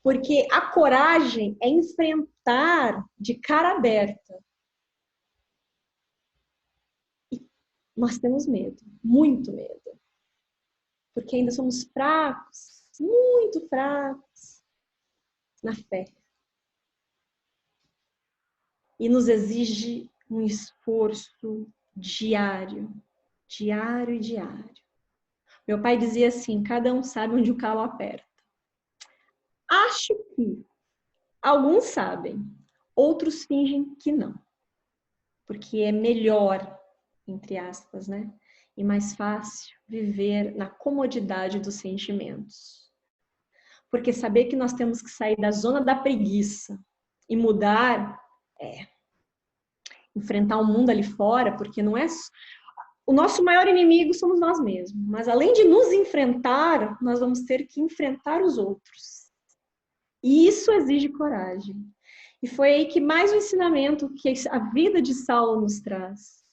A: Porque a coragem é enfrentar de cara aberta. E nós temos medo, muito medo. porque ainda somos fracos, muito fracos na fé. E nos exige um esforço diário, diário e diário. Meu pai dizia assim, cada um sabe onde o calo aperta. Acho que alguns sabem, outros fingem que não. Porque é melhor, entre aspas, né? E mais fácil viver na comodidade dos sentimentos. Porque saber que nós temos que sair da zona da preguiça e mudar enfrentar o mundo ali fora, porque não é o nosso maior inimigo somos nós mesmos, mas além de nos enfrentar, nós vamos ter que enfrentar os outros. E isso exige coragem. E foi aí que mais um ensinamento que a vida de Saulo nos traz.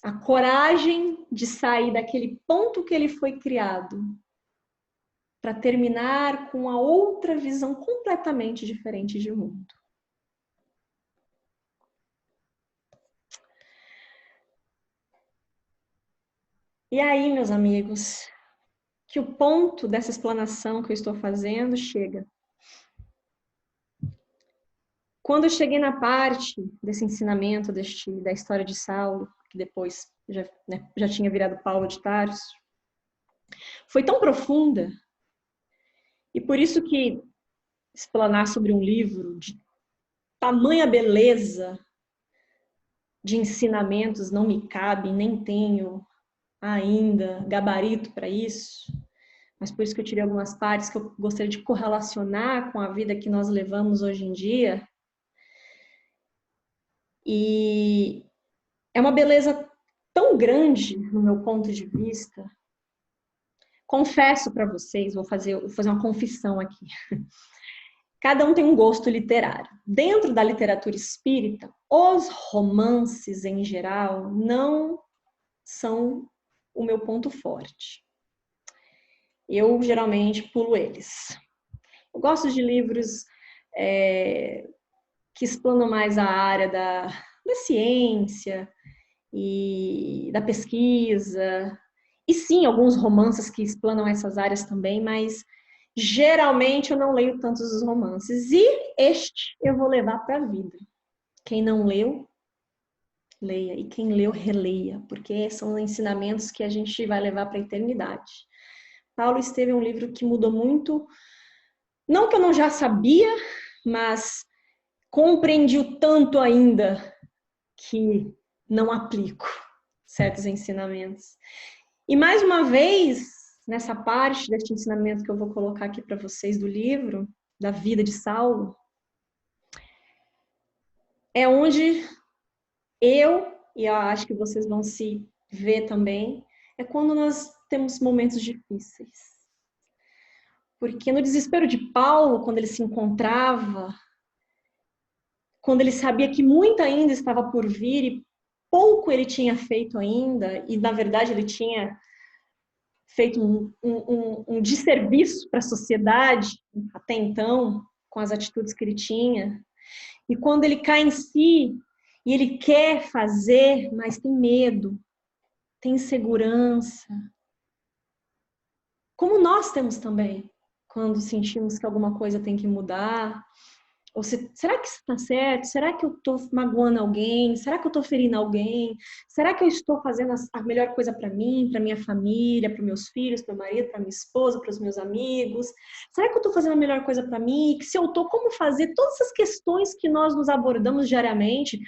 A: A coragem de sair daquele ponto que ele foi criado para terminar com a outra visão completamente diferente de mundo. E aí, meus amigos, que o ponto dessa explanação que eu estou fazendo chega. Quando eu cheguei na parte desse ensinamento, da história de Saulo, que depois já tinha virado Paulo de Tarso, foi tão profunda, e por isso que explanar sobre um livro de tamanha beleza de ensinamentos não me cabe, nem tenho ainda gabarito para isso, mas por isso que eu tirei algumas partes que eu gostaria de correlacionar com a vida que nós levamos hoje em dia. E é uma beleza tão grande, no meu ponto de vista. Confesso para vocês, vou fazer uma confissão aqui. Cada um tem um gosto literário. Dentro da literatura espírita, os romances em geral não são o meu ponto forte. Eu geralmente pulo eles. Eu gosto de livros que explanam mais a área da ciência e da pesquisa. E sim, alguns romances que explanam essas áreas também, mas geralmente eu não leio tantos os romances. E este eu vou levar para a vida. Quem não leu, leia. E quem leu, releia. Porque são ensinamentos que a gente vai levar para a eternidade. Paulo Estevam é um livro que mudou muito. Não que eu não já sabia, mas compreendi o tanto ainda que não aplico certos ensinamentos. E mais uma vez, nessa parte deste ensinamento que eu vou colocar aqui para vocês do livro, da vida de Saulo, é onde e eu acho que vocês vão se ver também, é quando nós temos momentos difíceis. Porque no desespero de Paulo, quando ele se encontrava, quando ele sabia que muito ainda estava por vir e pouco ele tinha feito ainda, e na verdade ele tinha feito um desserviço para a sociedade até então, com as atitudes que ele tinha. E quando ele cai em si, e ele quer fazer, mas tem medo, tem insegurança. Como nós temos também, quando sentimos que alguma coisa tem que mudar. Ou será que isso está certo? Será que eu estou magoando alguém? Será que eu estou ferindo alguém? Será que eu estou fazendo a melhor coisa para mim, para minha família, para meus filhos, para o marido, para minha esposa, para os meus amigos? Será que eu estou fazendo a melhor coisa para mim? Se eu estou, como fazer? Todas essas questões que nós nos abordamos diariamente,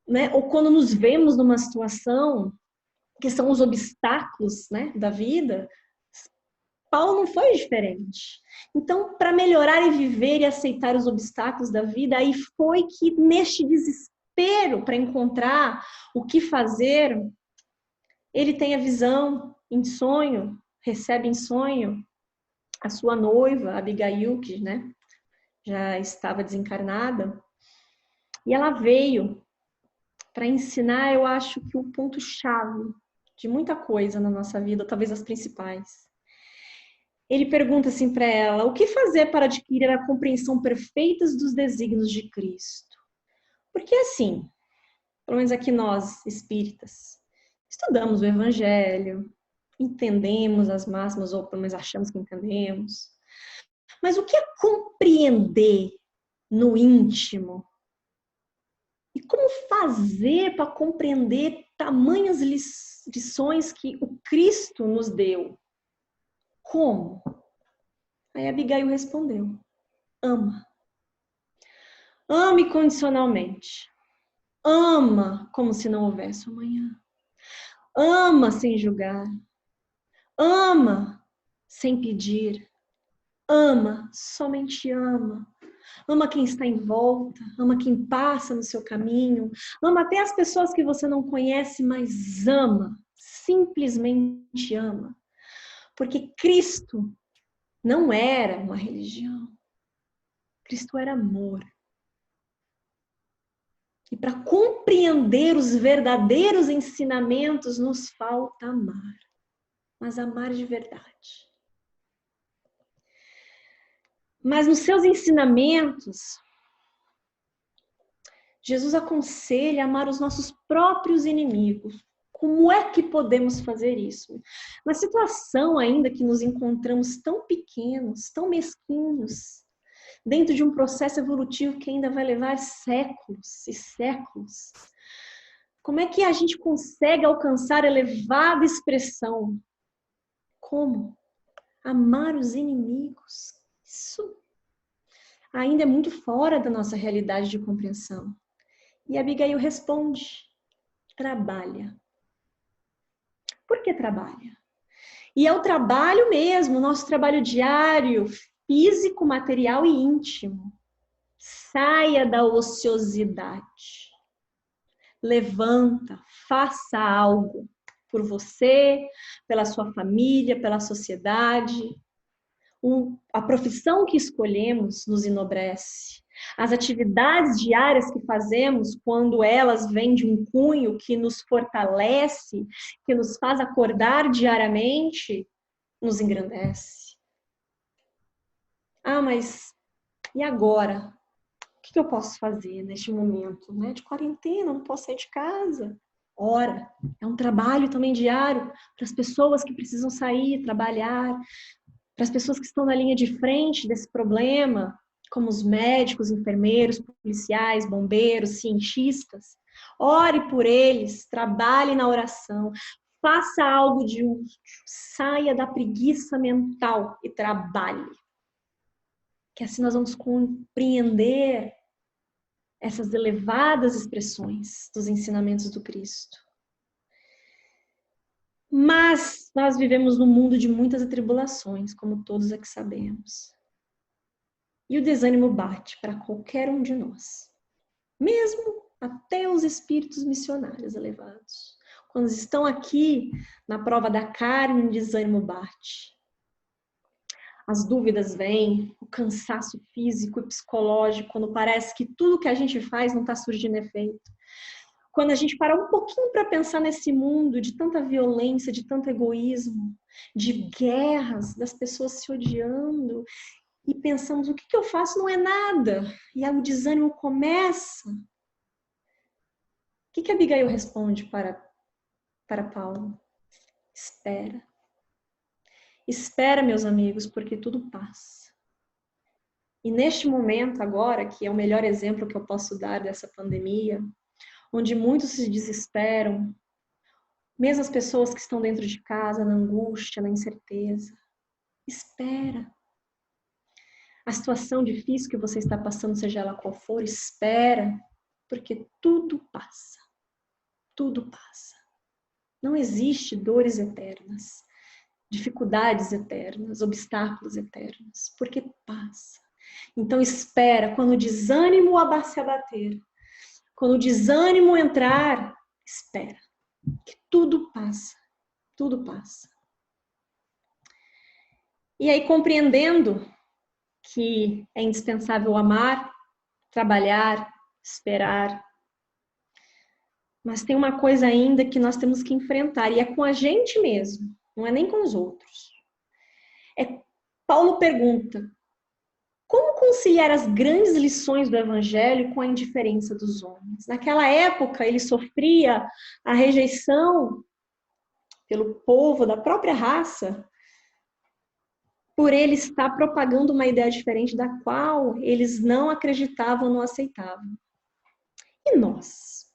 A: né? Ou quando nos vemos numa situação que são os obstáculos, né, da vida, Paulo não foi diferente. Então, para melhorar e viver e aceitar os obstáculos da vida, aí foi que neste desespero para encontrar o que fazer, ele tem a visão em sonho, recebe em sonho a sua noiva, Abigail, que, né, já estava desencarnada, e ela veio para ensinar, eu acho que o ponto-chave de muita coisa na nossa vida, talvez as principais. Ele pergunta assim para ela, o que fazer para adquirir a compreensão perfeita dos desígnios de Cristo? Porque assim, pelo menos aqui nós, espíritas, estudamos o Evangelho, entendemos as máximas, ou pelo menos achamos que entendemos. Mas o que é compreender no íntimo? E como fazer para compreender tamanhas lições que o Cristo nos deu? Como? Aí Abigail respondeu: ama. Ame condicionalmente. Ama como se não houvesse amanhã. Ama sem julgar. Ama sem pedir. Ama, somente ama. Ama quem está em volta, ama quem passa no seu caminho, ama até as pessoas que você não conhece, mas ama, simplesmente ama. Porque Cristo não era uma religião. Cristo era amor. E para compreender os verdadeiros ensinamentos, nos falta amar. Mas amar de verdade. Mas nos seus ensinamentos, Jesus aconselha a amar os nossos próprios inimigos. Como é que podemos fazer isso? Na situação ainda que nos encontramos tão pequenos, tão mesquinhos, dentro de um processo evolutivo que ainda vai levar séculos e séculos, como é que a gente consegue alcançar elevada expressão? Como? Amar os inimigos. Isso ainda é muito fora da nossa realidade de compreensão. E Abigail responde: trabalha. Por que trabalha? E é o trabalho mesmo, nosso trabalho diário, físico, material e íntimo. Saia da ociosidade. Levanta, faça algo por você, pela sua família, pela sociedade. A profissão que escolhemos nos enobrece. As atividades diárias que fazemos, quando elas vêm de um cunho que nos fortalece, que nos faz acordar diariamente, nos engrandece. Ah, mas e agora? O que eu posso fazer neste momento, né? De quarentena, não posso sair de casa. Ora, é um trabalho também diário para as pessoas que precisam sair, trabalhar, para as pessoas que estão na linha de frente desse problema, como os médicos, enfermeiros, policiais, bombeiros, cientistas. Ore por eles, trabalhe na oração, faça algo de útil, saia da preguiça mental e trabalhe. Que assim nós vamos compreender essas elevadas expressões dos ensinamentos do Cristo. Mas nós vivemos num mundo de muitas atribulações, como todos aqui sabemos. E o desânimo bate para qualquer um de nós. Mesmo até os espíritos missionários elevados. Quando estão aqui na prova da carne, o desânimo bate. As dúvidas vêm, o cansaço físico e psicológico, quando parece que tudo que a gente faz não está surgindo efeito. Quando a gente para um pouquinho para pensar nesse mundo de tanta violência, de tanto egoísmo, de guerras, das pessoas se odiando, e pensamos, o que eu faço não é nada. E aí o desânimo começa. O que Abigail responde para Paulo? Espera. Espera, meus amigos, porque tudo passa. E neste momento agora, que é o melhor exemplo que eu posso dar dessa pandemia, onde muitos se desesperam, mesmo as pessoas que estão dentro de casa, na angústia, na incerteza. Espera. A situação difícil que você está passando, seja ela qual for, espera, porque tudo passa. Tudo passa. Não existe dores eternas, dificuldades eternas, obstáculos eternos, porque passa. Então espera, quando o desânimo se abater, quando o desânimo entrar, espera, que tudo passa, tudo passa. E aí, compreendendo que é indispensável amar, trabalhar, esperar, mas tem uma coisa ainda que nós temos que enfrentar, e é com a gente mesmo, não é nem com os outros. Paulo pergunta, como conciliar as grandes lições do Evangelho com a indiferença dos homens? Naquela época, ele sofria a rejeição pelo povo da própria raça, por ele estar propagando uma ideia diferente da qual eles não acreditavam, não aceitavam. E nós?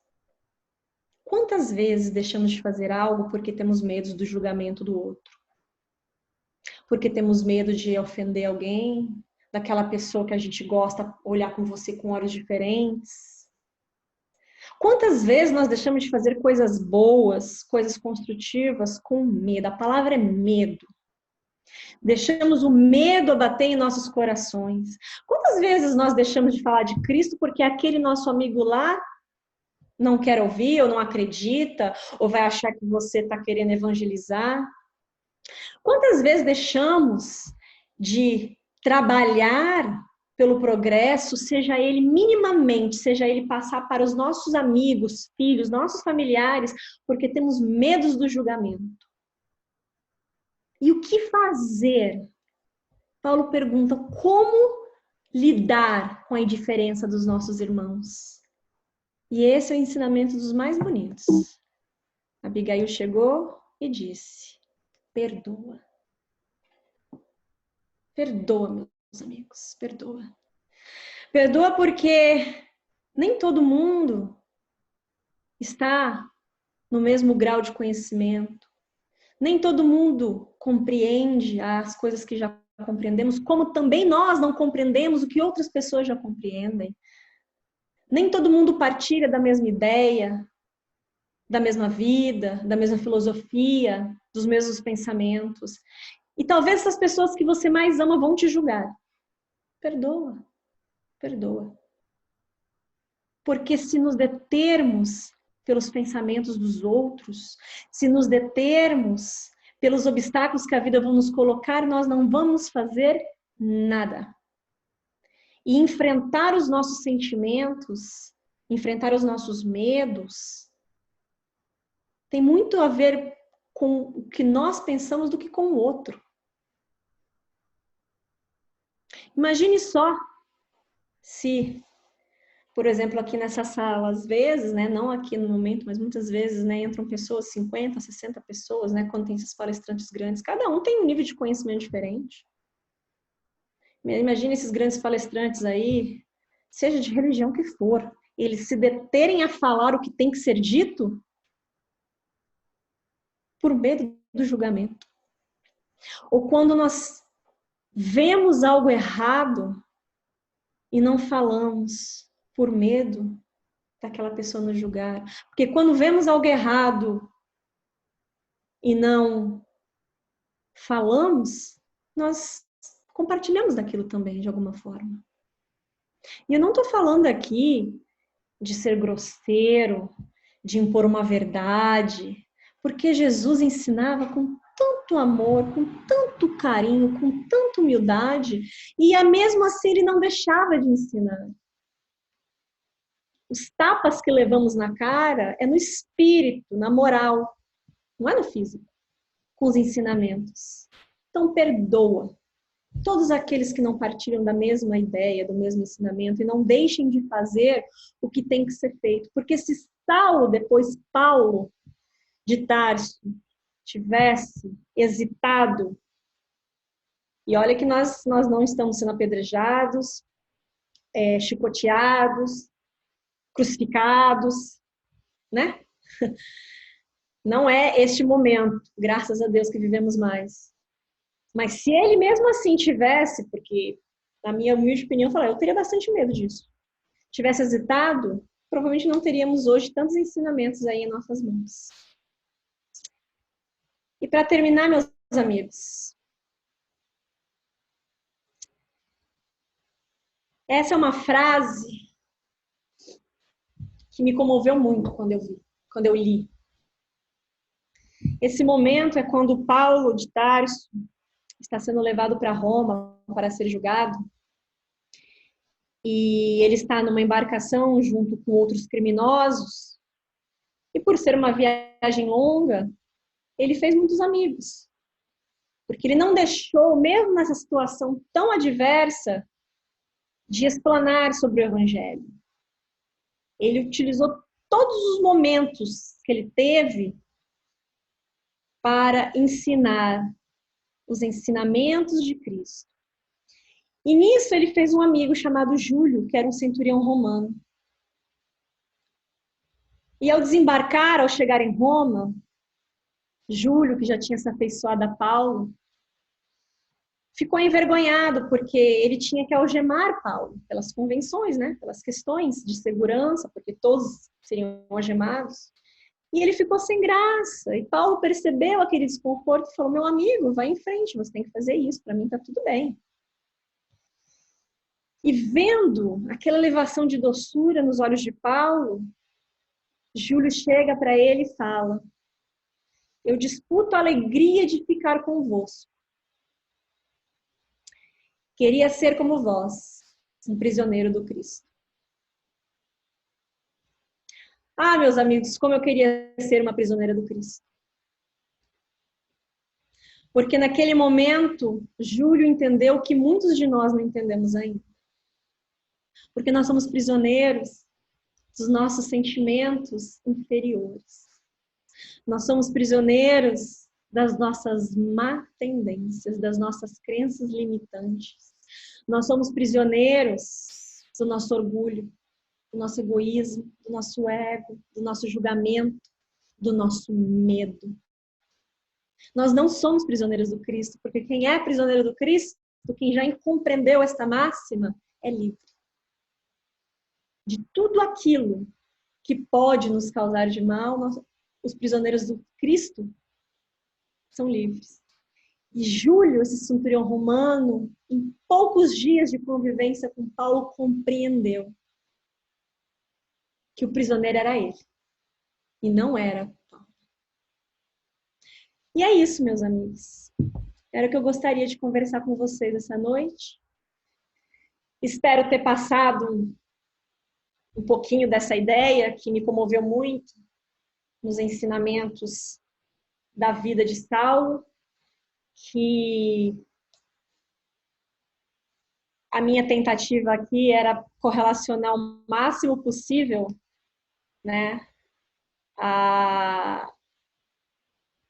A: Quantas vezes deixamos de fazer algo porque temos medo do julgamento do outro? Porque temos medo de ofender alguém, daquela pessoa que a gente gosta olhar com você com olhos diferentes? Quantas vezes nós deixamos de fazer coisas boas, coisas construtivas com medo? A palavra é medo. Deixamos o medo abater em nossos corações. Quantas vezes nós deixamos de falar de Cristo porque aquele nosso amigo lá não quer ouvir, ou não acredita, ou vai achar que você está querendo evangelizar? Quantas vezes deixamos de trabalhar pelo progresso, seja ele minimamente, seja ele passar para os nossos amigos, filhos, nossos familiares, porque temos medos do julgamento? E o que fazer? Paulo pergunta, como lidar com a indiferença dos nossos irmãos? E esse é o ensinamento dos mais bonitos. Abigail chegou e disse, perdoa. Perdoa, meus amigos, perdoa. Perdoa porque nem todo mundo está no mesmo grau de conhecimento. Nem todo mundo compreende as coisas que já compreendemos, como também nós não compreendemos o que outras pessoas já compreendem. Nem todo mundo partilha da mesma ideia, da mesma vida, da mesma filosofia, dos mesmos pensamentos. E talvez essas pessoas que você mais ama vão te julgar. Perdoa, perdoa. Porque se nos determos pelos pensamentos dos outros, se nos determos pelos obstáculos que a vida vai nos colocar, nós não vamos fazer nada. E enfrentar os nossos sentimentos, enfrentar os nossos medos, tem muito a ver com o que nós pensamos do que com o outro. Imagine só se, por exemplo, aqui nessa sala, às vezes, né, não aqui no momento, mas muitas vezes, né, entram pessoas, 50, 60 pessoas, né, quando tem esses palestrantes grandes, cada um tem um nível de conhecimento diferente. Imagine esses grandes palestrantes aí, seja de religião que for, eles se deterem a falar o que tem que ser dito por medo do julgamento. Ou quando nós vemos algo errado e não falamos por medo daquela pessoa nos julgar. Porque quando vemos algo errado e não falamos, nós compartilhamos daquilo também, de alguma forma. E eu não estou falando aqui de ser grosseiro, de impor uma verdade, porque Jesus ensinava com tanto amor, com tanto carinho, com tanta humildade, e mesmo assim ele não deixava de ensinar. Os tapas que levamos na cara é no espírito, na moral, não é no físico, com os ensinamentos. Então perdoa todos aqueles que não partilham da mesma ideia, do mesmo ensinamento, e não deixem de fazer o que tem que ser feito. Porque se Saulo, depois Paulo de Tarso, tivesse hesitado, e olha que nós não estamos sendo apedrejados, chicoteados, crucificados, né? Não é este momento, graças a Deus que vivemos mais. Mas se ele mesmo assim tivesse, porque na minha humilde opinião, eu teria bastante medo disso. Tivesse hesitado, provavelmente não teríamos hoje tantos ensinamentos aí em nossas mãos. E para terminar, meus amigos, essa é uma frase que me comoveu muito quando eu li. Esse momento é quando Paulo de Tarso está sendo levado para Roma para ser julgado. E ele está numa embarcação junto com outros criminosos. E por ser uma viagem longa, ele fez muitos amigos. Porque ele não deixou, mesmo nessa situação tão adversa, de explanar sobre o Evangelho. Ele utilizou todos os momentos que ele teve para ensinar os ensinamentos de Cristo. E nisso ele fez um amigo chamado Júlio, que era um centurião romano. E ao desembarcar, ao chegar em Roma, Júlio, que já tinha se afeiçoado a Paulo, ficou envergonhado, porque ele tinha que algemar Paulo, pelas convenções, né? Pelas questões de segurança, porque todos seriam algemados. E ele ficou sem graça. E Paulo percebeu aquele desconforto e falou: meu amigo, vai em frente, você tem que fazer isso, para mim tá tudo bem. E vendo aquela elevação de doçura nos olhos de Paulo, Júlio chega para ele e fala: eu disputo a alegria de ficar convosco. Queria ser como vós, um prisioneiro do Cristo. Ah, meus amigos, como eu queria ser uma prisioneira do Cristo. Porque naquele momento, Júlio entendeu que muitos de nós não entendemos ainda. Porque nós somos prisioneiros dos nossos sentimentos inferiores. Nós somos prisioneiros das nossas má tendências, das nossas crenças limitantes. Nós somos prisioneiros do nosso orgulho, do nosso egoísmo, do nosso ego, do nosso julgamento, do nosso medo. Nós não somos prisioneiros do Cristo, porque quem é prisioneiro do Cristo, quem já compreendeu esta máxima, é livre. De tudo aquilo que pode nos causar de mal, os prisioneiros do Cristo são livres. E Júlio, esse centurião romano, em poucos dias de convivência com Paulo, compreendeu que o prisioneiro era ele, e não era Paulo. E é isso, meus amigos. Era o que eu gostaria de conversar com vocês essa noite. Espero ter passado um pouquinho dessa ideia que me comoveu muito nos ensinamentos da vida de Saulo, que a minha tentativa aqui era correlacionar o máximo possível, né,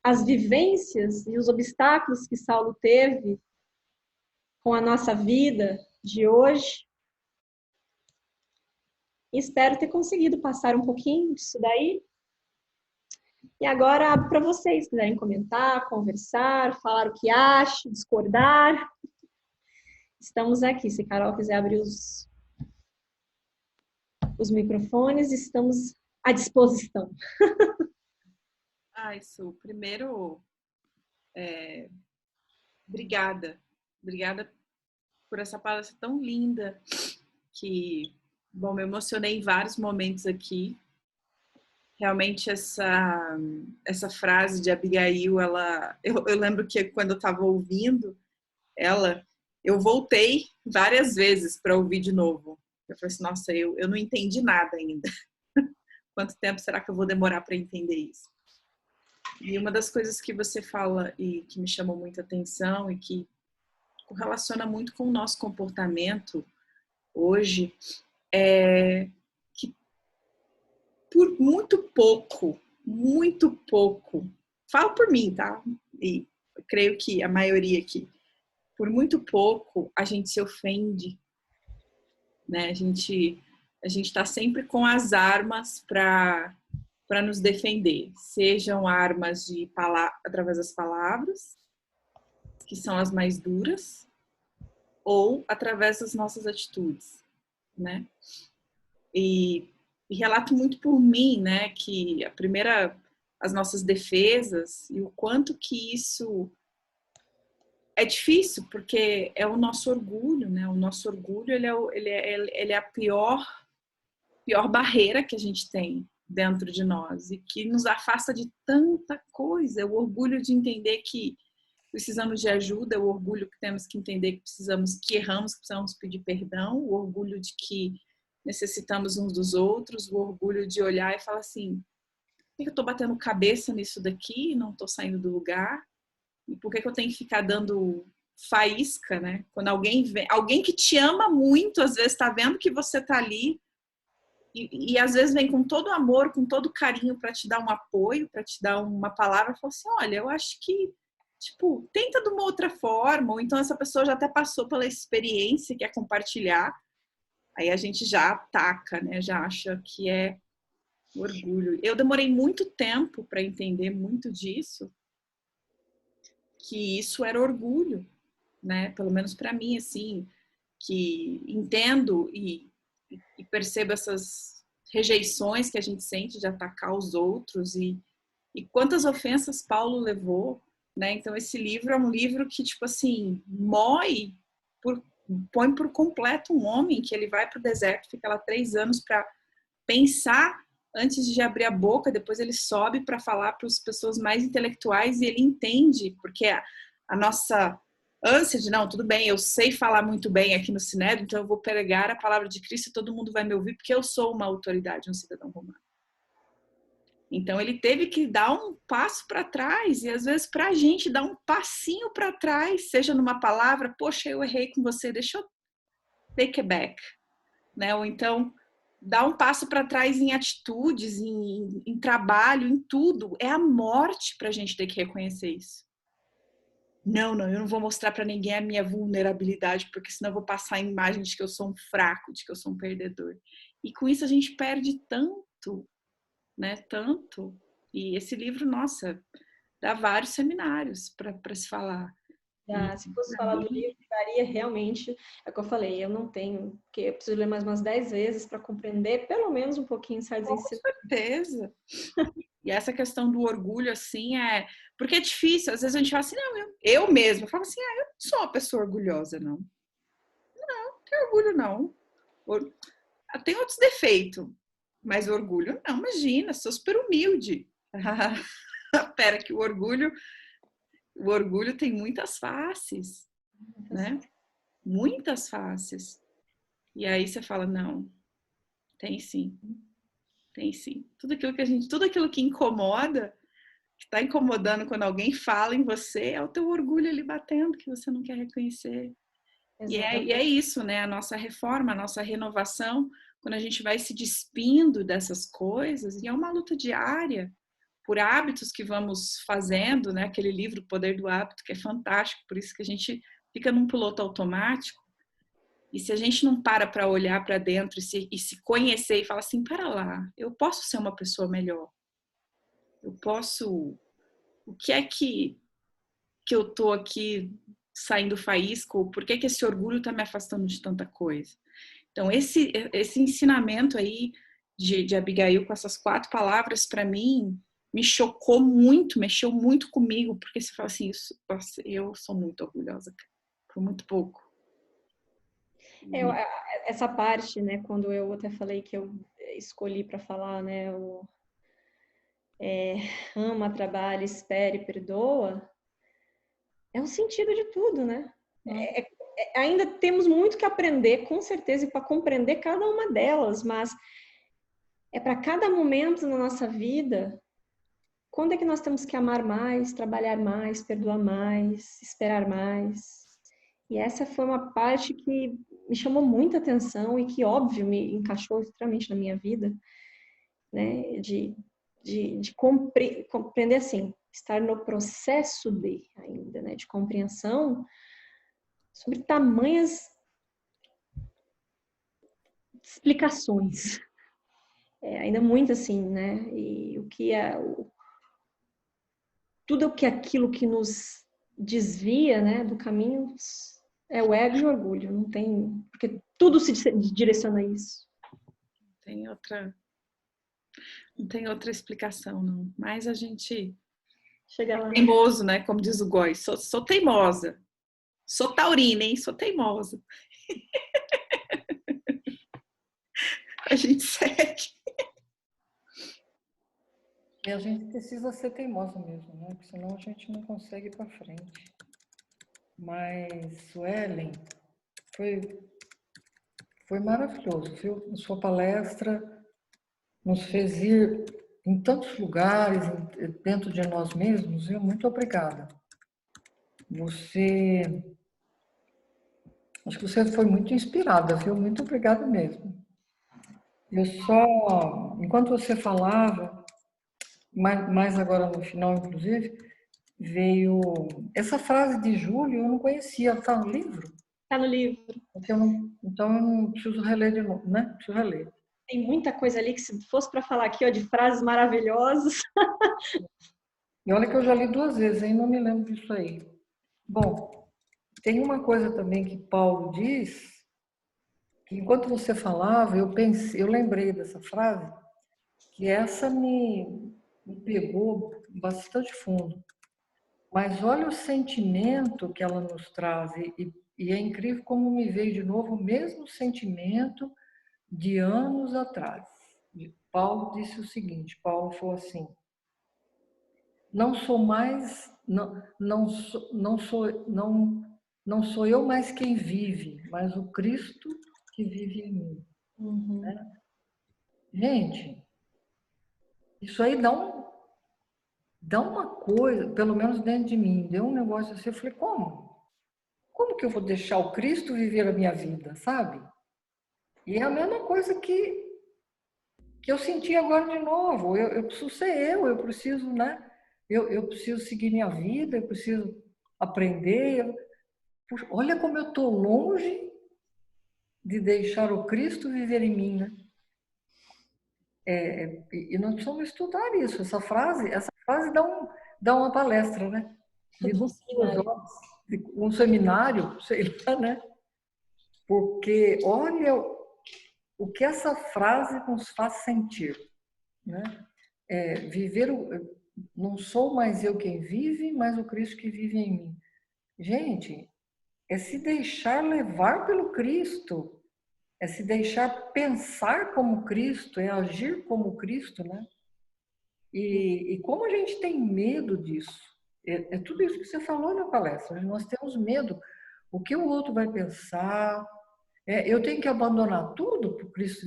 A: as vivências e os obstáculos que Saulo teve com a nossa vida de hoje. E espero ter conseguido passar um pouquinho disso daí. E agora abro para vocês, se quiserem comentar, conversar, falar o que acham, discordar. Estamos aqui. Se a Carol quiser abrir os microfones, estamos à disposição.
B: Ai, Su, primeiro, obrigada. Obrigada por essa palestra tão linda que, bom, me emocionei em vários momentos aqui. Realmente essa frase de Abigail, eu lembro que quando eu estava ouvindo ela, eu voltei várias vezes para ouvir de novo. Eu falei assim, nossa, eu não entendi nada ainda. Quanto tempo será que eu vou demorar para entender isso? E uma das coisas que você fala e que me chamou muita atenção e que correlaciona muito com o nosso comportamento hoje é que por muito pouco, falo por mim, tá? E creio que a maioria aqui, por muito pouco a gente se ofende, né? A gente está sempre com as armas para nos defender, sejam armas através das palavras, que são as mais duras, ou através das nossas atitudes, né? E relato muito por mim, né, que as nossas defesas e o quanto que isso é difícil, porque é o nosso orgulho, né? O nosso orgulho ele é a pior barreira que a gente tem dentro de nós e que nos afasta de tanta coisa. É o orgulho de entender que precisamos de ajuda, é o orgulho que temos que entender que erramos, que precisamos pedir perdão, o orgulho de que necessitamos uns dos outros, o orgulho de olhar e falar assim, por que eu estou batendo cabeça nisso daqui e não estou saindo do lugar? E por que eu tenho que ficar dando faísca, né? Quando alguém que te ama muito, às vezes está vendo que você está ali e às vezes vem com todo amor, com todo carinho para te dar um apoio, para te dar uma palavra, fala assim, olha, eu acho que, tipo, tenta de uma outra forma, ou então essa pessoa já até passou pela experiência, quer compartilhar, aí a gente já ataca, né? Já acha que é orgulho. Eu demorei muito tempo para entender muito disso, que isso era orgulho, né? Pelo menos para mim, assim, que entendo e percebo essas rejeições que a gente sente de atacar os outros e quantas ofensas Paulo levou, né? Então esse livro é um livro que, tipo assim, põe por completo um homem que ele vai para o deserto, fica lá 3 anos para pensar antes de abrir a boca, depois ele sobe para falar para as pessoas mais intelectuais e ele entende, porque a nossa ânsia de, não, tudo bem, eu sei falar muito bem aqui no Sinédrio, então eu vou pregar a palavra de Cristo e todo mundo vai me ouvir, porque eu sou uma autoridade, um cidadão romano. Então ele teve que dar um passo para trás, e às vezes para a gente dar um passinho para trás, seja numa palavra, poxa, eu errei com você, deixa eu take it back, né? Ou então dar um passo para trás em atitudes, em trabalho, em tudo. É a morte para a gente ter que reconhecer isso. Não, eu não vou mostrar para ninguém a minha vulnerabilidade, porque senão eu vou passar a imagem de que eu sou um fraco, de que eu sou um perdedor. E com isso a gente perde tanto, né? Tanto. E esse livro, nossa, dá vários seminários para se falar.
A: Se fosse falar do livro, daria realmente, é o que eu falei, eu não tenho, porque eu preciso ler mais umas 10 vezes para compreender pelo menos um pouquinho Insights
B: Com certeza. E essa questão do orgulho, assim, porque é difícil. Às vezes a gente fala assim, não, eu mesma falo assim, eu não sou uma pessoa orgulhosa, não. Não tenho orgulho, não. Tem outros defeitos, mas orgulho, não, imagina, sou super humilde. Pera, que o orgulho tem muitas faces, né? Muitas faces. E aí você fala, não, tem sim. Tem sim. Tudo aquilo que incomoda, que está incomodando quando alguém fala em você, é o teu orgulho ali batendo, que você não quer reconhecer. E é isso, né? A nossa reforma, a nossa renovação, quando a gente vai se despindo dessas coisas, e é uma luta diária, por hábitos que vamos fazendo, né? Aquele livro, O Poder do Hábito, que é fantástico, por isso que a gente fica num piloto automático. E se a gente não para olhar para dentro e se conhecer e falar assim, para lá, eu posso ser uma pessoa melhor. Eu posso... O que é que eu tô aqui saindo faísca? Ou por que esse orgulho está me afastando de tanta coisa? Então, esse ensinamento aí de Abigail com essas 4 palavras, para mim, me chocou muito, mexeu muito comigo, porque você fala assim, eu sou muito orgulhosa, por muito pouco.
A: Essa parte, né, quando eu até falei que eu escolhi para falar, né, ama, trabalha, espere, perdoa, é o sentido de tudo, né? Ainda temos muito que aprender, com certeza, e para compreender cada uma delas, mas é para cada momento na nossa vida, quando é que nós temos que amar mais, trabalhar mais, perdoar mais, esperar mais. E essa foi uma parte que me chamou muita atenção e que, óbvio, me encaixou extremamente na minha vida, né? De compreender, assim, estar no processo ainda, né? De compreensão sobre tamanhas explicações. Ainda muito assim, né? E o que tudo o que aquilo que nos desvia, né, do caminho é o ego e o orgulho. Não tem, porque tudo se direciona a isso.
B: Não tem outra explicação, não. Mas a gente
A: chega lá.
B: Teimoso, né? Como diz o Góis. Sou teimosa. Sou taurina, hein? Sou teimosa. A gente segue.
C: E a gente precisa ser teimosa mesmo, né? Porque senão a gente não consegue ir para frente. Mas, Suelen, foi maravilhoso, viu? A sua palestra nos fez ir em tantos lugares, dentro de nós mesmos, viu? Muito obrigada. Acho que você foi muito inspirada, viu? Muito obrigada mesmo. Eu só, enquanto você falava, mais agora no final, inclusive, veio essa frase de Júlio, eu não conhecia, está no livro?
A: Tá no livro.
C: Então eu não preciso reler de novo, né? Preciso reler.
A: Tem muita coisa ali que se fosse para falar aqui, ó, de frases maravilhosas.
C: E olha que eu já li 2 vezes, hein? Não me lembro disso aí. Bom, tem uma coisa também que Paulo diz, que enquanto você falava, eu lembrei dessa frase, que essa me pegou bastante fundo. Mas olha o sentimento que ela nos traz, e é incrível como me veio de novo o mesmo sentimento de anos atrás. Paulo disse o seguinte, Paulo falou assim, não sou mais, não sou eu mais quem vive, mas o Cristo que vive em mim.
A: Uhum.
C: Gente, isso aí dá uma coisa, pelo menos dentro de mim, deu um negócio assim, eu falei, como? Como que eu vou deixar o Cristo viver a minha vida, sabe? E é a mesma coisa que eu senti agora de novo. Eu preciso ser eu preciso, né? Eu preciso seguir minha vida, eu preciso aprender. Puxa, olha como eu estou longe de deixar o Cristo viver em mim, né? E nós precisamos estudar isso. Essa frase dá uma palestra, né? De
A: Um
C: 2
A: seminário.
C: horas, de um seminário, sei lá, né? Porque olha o que essa frase nos faz sentir, né? Viver não sou mais eu quem vive, mas o Cristo que vive em mim. Gente, é se deixar levar pelo Cristo, é se deixar pensar como Cristo, é agir como Cristo, né? E como a gente tem medo disso? É tudo isso que você falou na palestra. Nós temos medo. O que o outro vai pensar? Eu tenho que abandonar tudo para o Cristo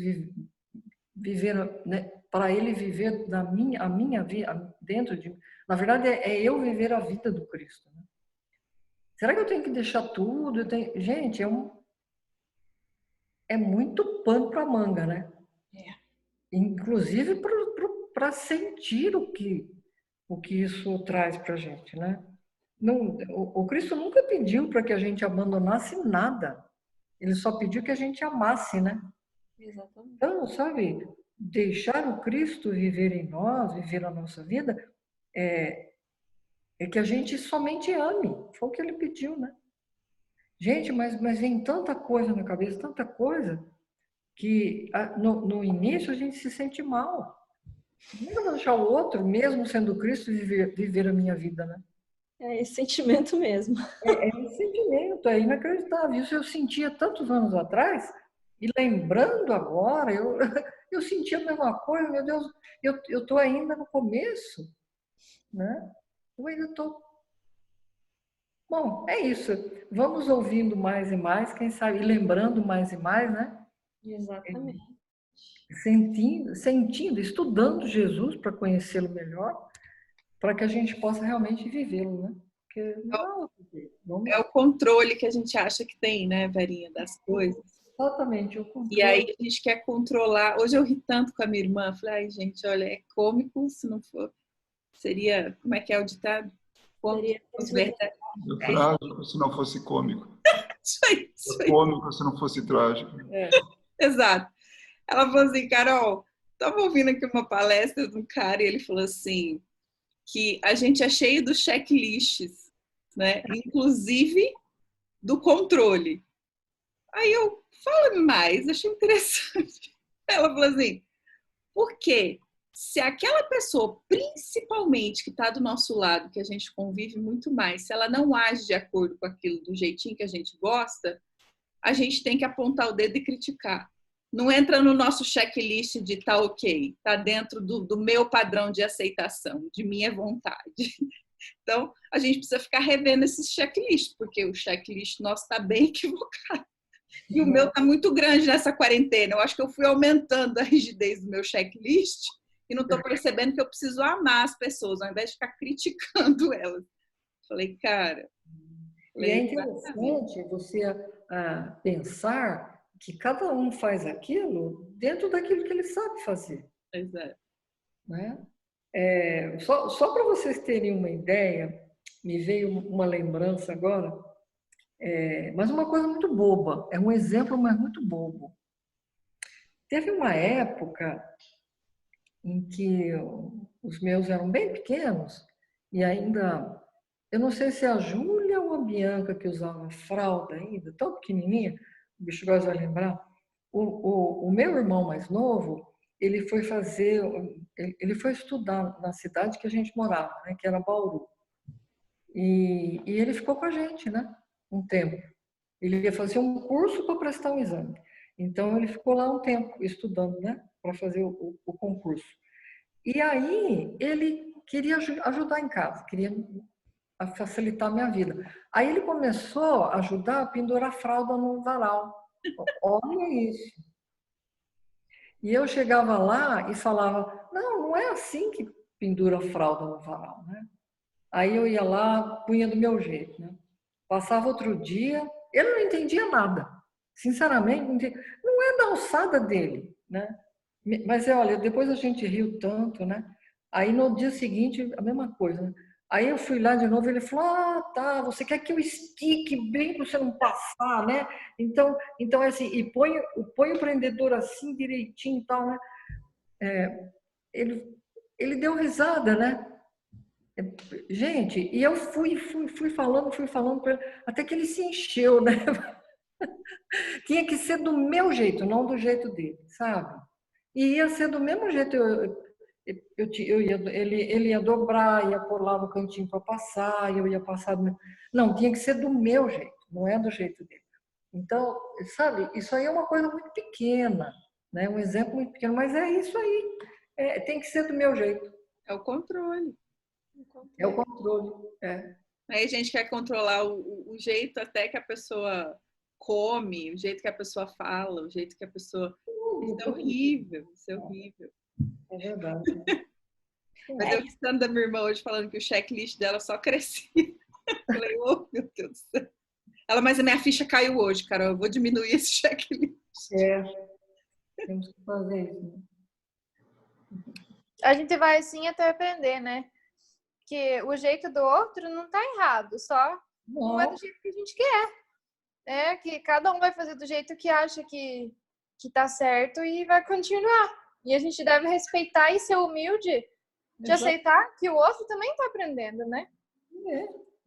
C: viver, né? Para ele viver a minha vida dentro de mim. Na verdade, é eu viver a vida do Cristo. Né? Será que eu tenho que deixar tudo? Gente, é muito pano para manga, né? Inclusive para sentir o que isso traz para a gente, né? Não, o Cristo nunca pediu para que a gente abandonasse nada. Ele só pediu que a gente amasse, né?
A: Exatamente.
C: Então, sabe, deixar o Cristo viver em nós, viver a nossa vida, é que a gente somente ame. Foi o que ele pediu, né? Gente, mas vem tanta coisa na cabeça, tanta coisa, que no início a gente se sente mal. Como é que eu vou deixar o outro, mesmo sendo Cristo, viver a minha vida, né?
A: É esse sentimento mesmo.
C: É um sentimento, é inacreditável. Isso eu sentia tantos anos atrás, e lembrando agora, eu sentia a mesma coisa, meu Deus, eu estou ainda no começo, né? Eu ainda estou. Bom, é isso. Vamos ouvindo mais e mais, quem sabe, e lembrando mais e mais, né?
A: Exatamente.
C: Sentindo, estudando Jesus para conhecê-lo melhor, para que a gente possa realmente vivê-lo, né? Porque não,
B: É o controle que a gente acha que tem, né, Verinha, das coisas.
C: Exatamente, o
B: E aí
C: controle.
B: a gente quer controlar. Hoje eu ri tanto com a minha irmã, falei, ai, gente, olha, é cômico se não for. Seria, como é que é o ditado? Cômico se fosse verdade.
D: Trágico se não fosse cômico.
B: Isso aí.
D: Cômico se não fosse trágico.
B: Exato. Ela falou assim, Carol, estava ouvindo aqui uma palestra de um cara e ele falou assim, que a gente é cheio dos checklists, né? Inclusive do controle. Aí eu, fala mais, achei interessante. Ela falou assim, por quê? Se aquela pessoa, principalmente que está do nosso lado, que a gente convive muito mais, se ela não age de acordo com aquilo do jeitinho que a gente gosta, a gente tem que apontar o dedo e criticar. Não entra no nosso checklist de tá ok, tá dentro do meu padrão de aceitação, de minha vontade. Então, a gente precisa ficar revendo esses checklists, porque o checklist nosso está bem equivocado. E o meu está muito grande nessa quarentena. Eu acho que eu fui aumentando a rigidez do meu checklist e não estou percebendo que eu preciso amar as pessoas, ao invés de ficar criticando elas. Falei, cara...
C: E é interessante você pensar que cada um faz aquilo dentro daquilo que ele sabe fazer.
B: Exato.
C: Né? Só para vocês terem uma ideia, me veio uma lembrança agora, mas uma coisa muito boba, é um exemplo, mas muito bobo. Teve uma época em que os meus eram bem pequenos e ainda, eu não sei se é a Júlia ou a Bianca que usava fralda ainda, tão pequenininha, o bicho gosta de lembrar. O meu irmão mais novo, ele foi estudar na cidade que a gente morava, né, que era Bauru. E ele ficou com a gente, né, um tempo. Ele ia fazer um curso para prestar um exame. Então, ele ficou lá um tempo estudando, né, para fazer o concurso. E aí, ele queria ajudar em casa, queria facilitar a minha vida. Aí, ele começou a ajudar a pendurar fralda no varal. Olha isso. E eu chegava lá e falava, não é assim que pendura fralda no varal, né? Aí eu ia lá, punha do meu jeito, né? Passava outro dia, ele não entendia nada. Sinceramente, não é da alçada dele, né? Mas olha, depois a gente riu tanto, né? Aí no dia seguinte, a mesma coisa, né? Aí eu fui lá de novo, ele falou, tá, você quer que eu estique bem para você não passar, né? Então é assim, e põe o prendedor assim direitinho e tal, né? Ele deu risada, né? Gente, e eu fui falando com ele, até que ele se encheu, né? Tinha que ser do meu jeito, não do jeito dele, sabe? E ia ser do mesmo jeito, ele ia dobrar, ia pôr lá no cantinho para passar, eu ia passar. Não, tinha que ser do meu jeito, não é do jeito dele. Então, sabe, isso aí é uma coisa muito pequena, né? Um exemplo muito pequeno, mas é isso aí. Tem que ser do meu jeito.
B: É o controle.
C: É o controle.
B: Aí a gente quer controlar o jeito até que a pessoa come, o jeito que a pessoa fala, o jeito que a pessoa... Isso é horrível, isso é horrível.
C: É verdade.
B: Mas eu estando da minha irmã hoje falando que o checklist dela só crescia. Eu falei, oh, meu Deus do céu. Ela, mas a minha ficha caiu hoje, Carol, eu vou diminuir esse checklist.
C: Temos que fazer isso.
E: A gente vai assim até aprender, né? Que o jeito do outro não tá errado, só não é do jeito que a gente quer. Que cada um vai fazer do jeito que acha que tá certo e vai continuar. E a gente deve respeitar e ser humilde de aceitar que o outro também tá aprendendo, né?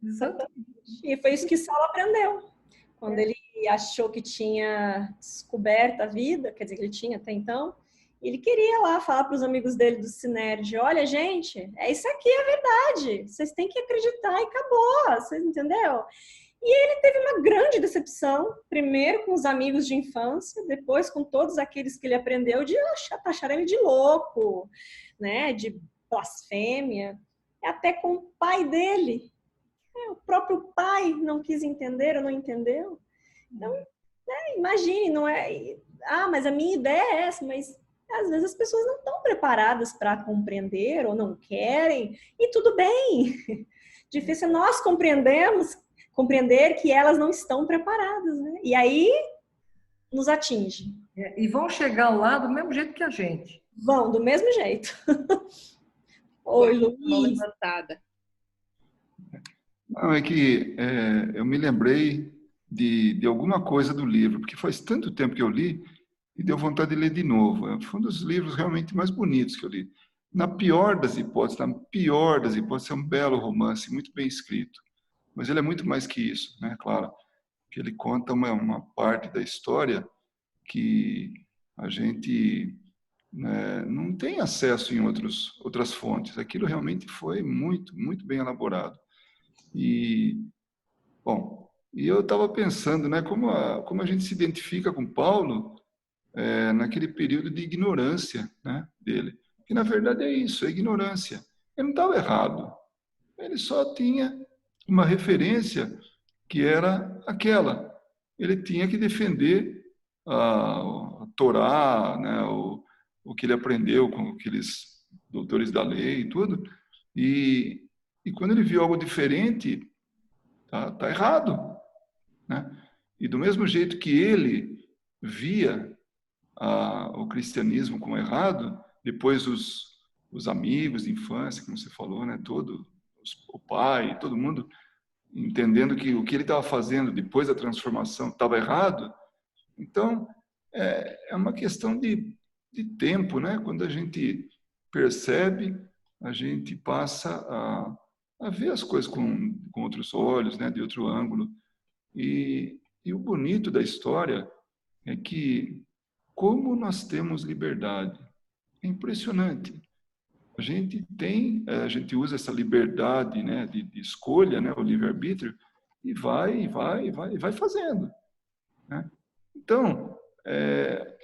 A: Exatamente. E foi isso que Saulo aprendeu. Quando ele achou que tinha descoberto a vida, quer dizer, que ele tinha até então, ele queria lá falar para os amigos dele do Sinerg, olha, gente, isso aqui é verdade, vocês têm que acreditar e acabou, vocês entendeu? E ele teve uma grande decepção, primeiro com os amigos de infância, depois com todos aqueles que ele aprendeu de taxar ele de louco, né, de blasfêmia, até com o pai dele. O próprio pai não quis entender ou não entendeu. Então, imagine, não é... mas a minha ideia é essa, mas às vezes as pessoas não estão preparadas para compreender ou não querem, e tudo bem. Difícil é nós compreender que elas não estão preparadas, né? E aí nos atinge.
C: E vão chegar lá do mesmo jeito que a gente.
A: Vão, do mesmo jeito. Oi, Luiz.
D: Não, é que eu me lembrei de alguma coisa do livro, porque faz tanto tempo que eu li e deu vontade de ler de novo. Foi um dos livros realmente mais bonitos que eu li. Na pior das hipóteses, é um belo romance, muito bem escrito. Mas ele é muito mais que isso, né? Claro, que ele conta uma parte da história que a gente, né, não tem acesso em outras fontes. Aquilo realmente foi muito, muito bem elaborado. E eu estava pensando, né, como a gente se identifica com Paulo naquele período de ignorância, né, dele. Que na verdade é isso, é ignorância. Ele não estava errado. Ele só tinha uma referência que era aquela. Ele tinha que defender a Torá, né, o que ele aprendeu com aqueles doutores da lei e tudo. E quando ele viu algo diferente, tá errado, né? E do mesmo jeito que ele via o cristianismo como errado, depois os amigos de infância, como você falou, né, o pai, todo mundo entendendo que o que ele estava fazendo depois da transformação estava errado. Então, é uma questão de tempo, né? Quando a gente percebe, a gente passa a ver as coisas com outros olhos, né? De outro ângulo. E o bonito da história é que, como nós temos liberdade, é impressionante. A gente usa essa liberdade, né, de escolha, né, o livre-arbítrio, e vai fazendo, né? Então,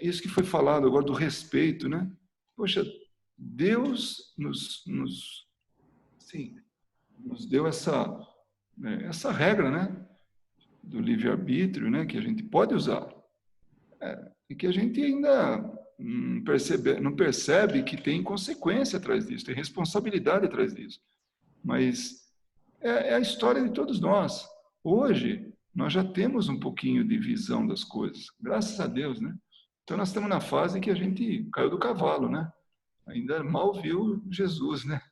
D: isso que foi falado agora do respeito, né? Poxa, Deus nos deu essa regra, né, do livre-arbítrio, né, que a gente pode usar, e que a gente ainda não percebe que tem consequência atrás disso, tem responsabilidade atrás disso. Mas é a história de todos nós. Hoje, nós já temos um pouquinho de visão das coisas, graças a Deus, né? Então, nós estamos na fase em que a gente caiu do cavalo, né? Ainda mal viu Jesus, né?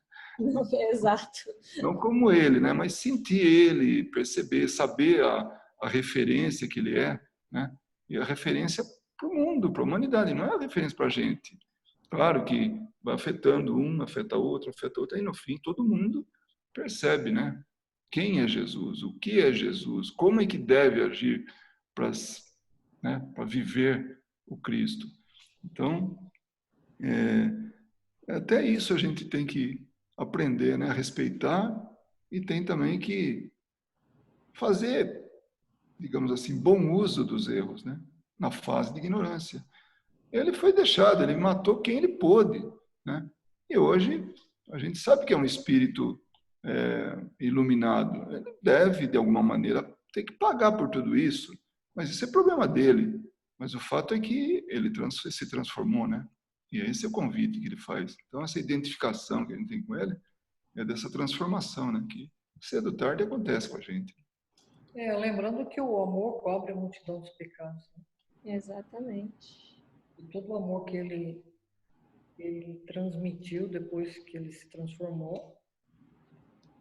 A: Exato.
D: Não como ele, né? Mas sentir ele, perceber, saber a referência que ele é, né? E a referência para o mundo, para a humanidade, não é a referência para a gente. Claro que vai afetando um, afeta outro, e no fim todo mundo percebe, né? Quem é Jesus, o que é Jesus, como é que deve agir para viver o Cristo. Então, até isso a gente tem que aprender, né? A respeitar, e tem também que fazer, digamos assim, bom uso dos erros, né? Na fase de ignorância. Ele foi deixado, ele matou quem ele pôde, né? E hoje a gente sabe que é um espírito iluminado. Ele deve, de alguma maneira, ter que pagar por tudo isso, mas isso é problema dele. Mas o fato é que ele se transformou, né? E esse é o convite que ele faz. Então, essa identificação que a gente tem com ele é dessa transformação, né? Que cedo ou tarde acontece com a gente.
C: Lembrando que o amor cobre a multidão dos pecados. Né?
A: Exatamente.
C: E todo o amor que ele transmitiu depois que ele se transformou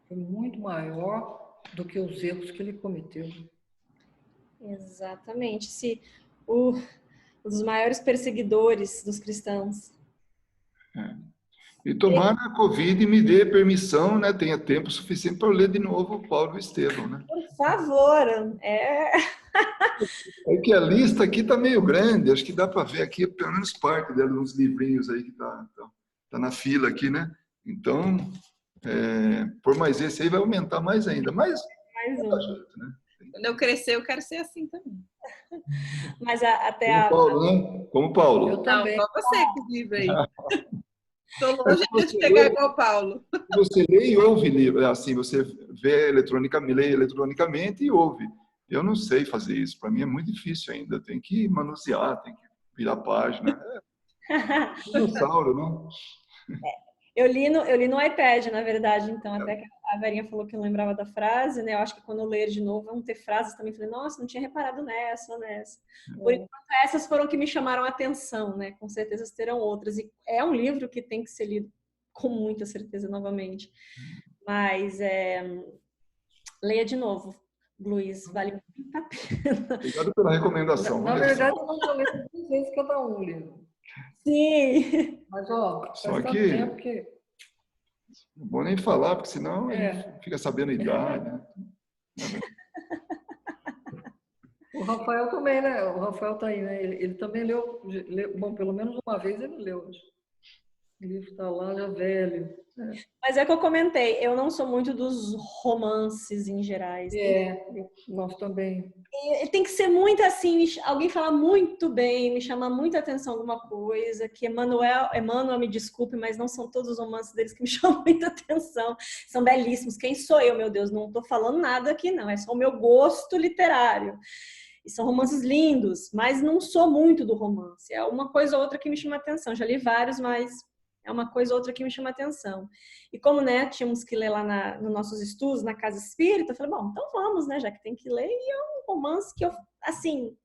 C: foi muito maior do que os erros que ele cometeu.
A: Exatamente. Se um dos maiores perseguidores dos cristãos.
D: E tomara a Covid me dê permissão, né? Tenha tempo suficiente para eu ler de novo o Paulo e Estevão, né?
A: Por favor,
D: É que a lista aqui está meio grande, acho que dá para ver aqui pelo menos parte dela, uns livrinhos aí que tá na fila aqui, né? Então, por mais esse aí vai aumentar mais ainda. Mais
A: um.
D: Jeito, né?
B: Quando eu crescer, eu quero ser assim também.
A: Mas até
D: Como Paulo, né? Como Paulo.
C: Eu também.
B: Não, só você com o livro aí. Estou longe de chegar igual o Paulo.
D: Você lê e ouve livro, assim, você lê eletronicamente e ouve. Eu não sei fazer isso, para mim é muito difícil ainda. Tem que manusear, tem que virar página. Dinossauro, né?
A: Eu li no iPad, na verdade, então, até que a Verinha falou que não lembrava da frase, né? Eu acho que quando eu ler de novo vão ter frases também. Falei, nossa, não tinha reparado nessa ou nessa. Por enquanto, essas foram que me chamaram a atenção, né? Com certeza terão outras. E é um livro que tem que ser lido com muita certeza novamente. Mas leia de novo, Luiz, vale muito a pena.
D: Obrigado pela recomendação.
C: Na verdade, eu não vou ler 2 vezes cada um livro.
A: Sim.
C: Mas,
D: só que
C: tempo que...
D: não vou nem falar, porque senão a gente fica sabendo a idade. Né?
C: O Rafael também, né? O Rafael tá aí, né? Ele também leu, bom, pelo menos uma vez ele leu. O livro está lá, já velho.
A: Mas é que eu comentei, eu não sou muito dos romances em gerais.
C: Nós também.
A: E tem que ser muito assim, alguém falar muito bem, me chamar muita atenção alguma coisa, que Emmanuel, me desculpe, mas não são todos os romances deles que me chamam muita atenção. São belíssimos. Quem sou eu, meu Deus? Não estou falando nada aqui, não. É só o meu gosto literário. E são romances lindos, mas não sou muito do romance. É uma coisa ou outra que me chama atenção. Já li vários, mas é uma coisa ou outra que me chama atenção. E como, né, tínhamos que ler lá nos nossos estudos, na Casa Espírita, eu falei, bom, então vamos, né, já que tem que ler. E é um romance que eu, assim,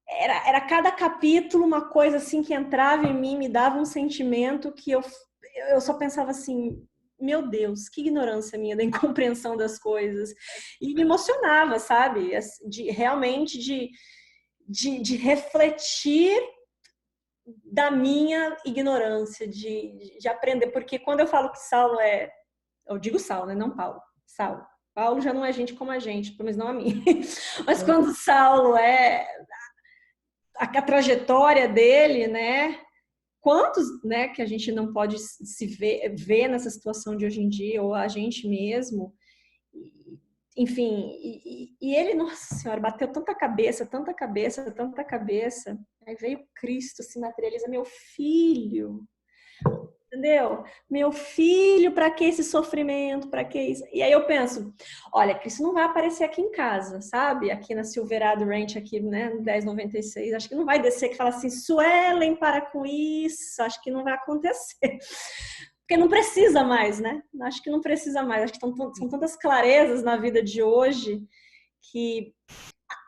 A: era cada capítulo uma coisa assim que entrava em mim, me dava um sentimento que eu só pensava assim, meu Deus, que ignorância minha da incompreensão das coisas. E me emocionava, sabe? Realmente de refletir da minha ignorância, de aprender. Porque quando eu falo que Saulo eu digo Saulo, né? Não Paulo. Saulo. Paulo já não é gente como a gente, pelo menos não a mim. Mas quando Saulo a trajetória dele, né? Quantos, né, que a gente não pode se ver nessa situação de hoje em dia, ou a gente mesmo, enfim, e ele, nossa senhora, bateu tanta cabeça, tanta cabeça, tanta cabeça, aí veio Cristo, se materializa, meu filho, entendeu? Meu filho, para que esse sofrimento, para que isso? E aí eu penso, olha, Cristo não vai aparecer aqui em casa, sabe? Aqui na Silverado Ranch, aqui, né, no 1096, acho que não vai descer que fala assim, Suelen, para com isso, acho que não vai acontecer. Porque não precisa mais, né? Acho que não precisa mais, acho que são tantas clarezas na vida de hoje que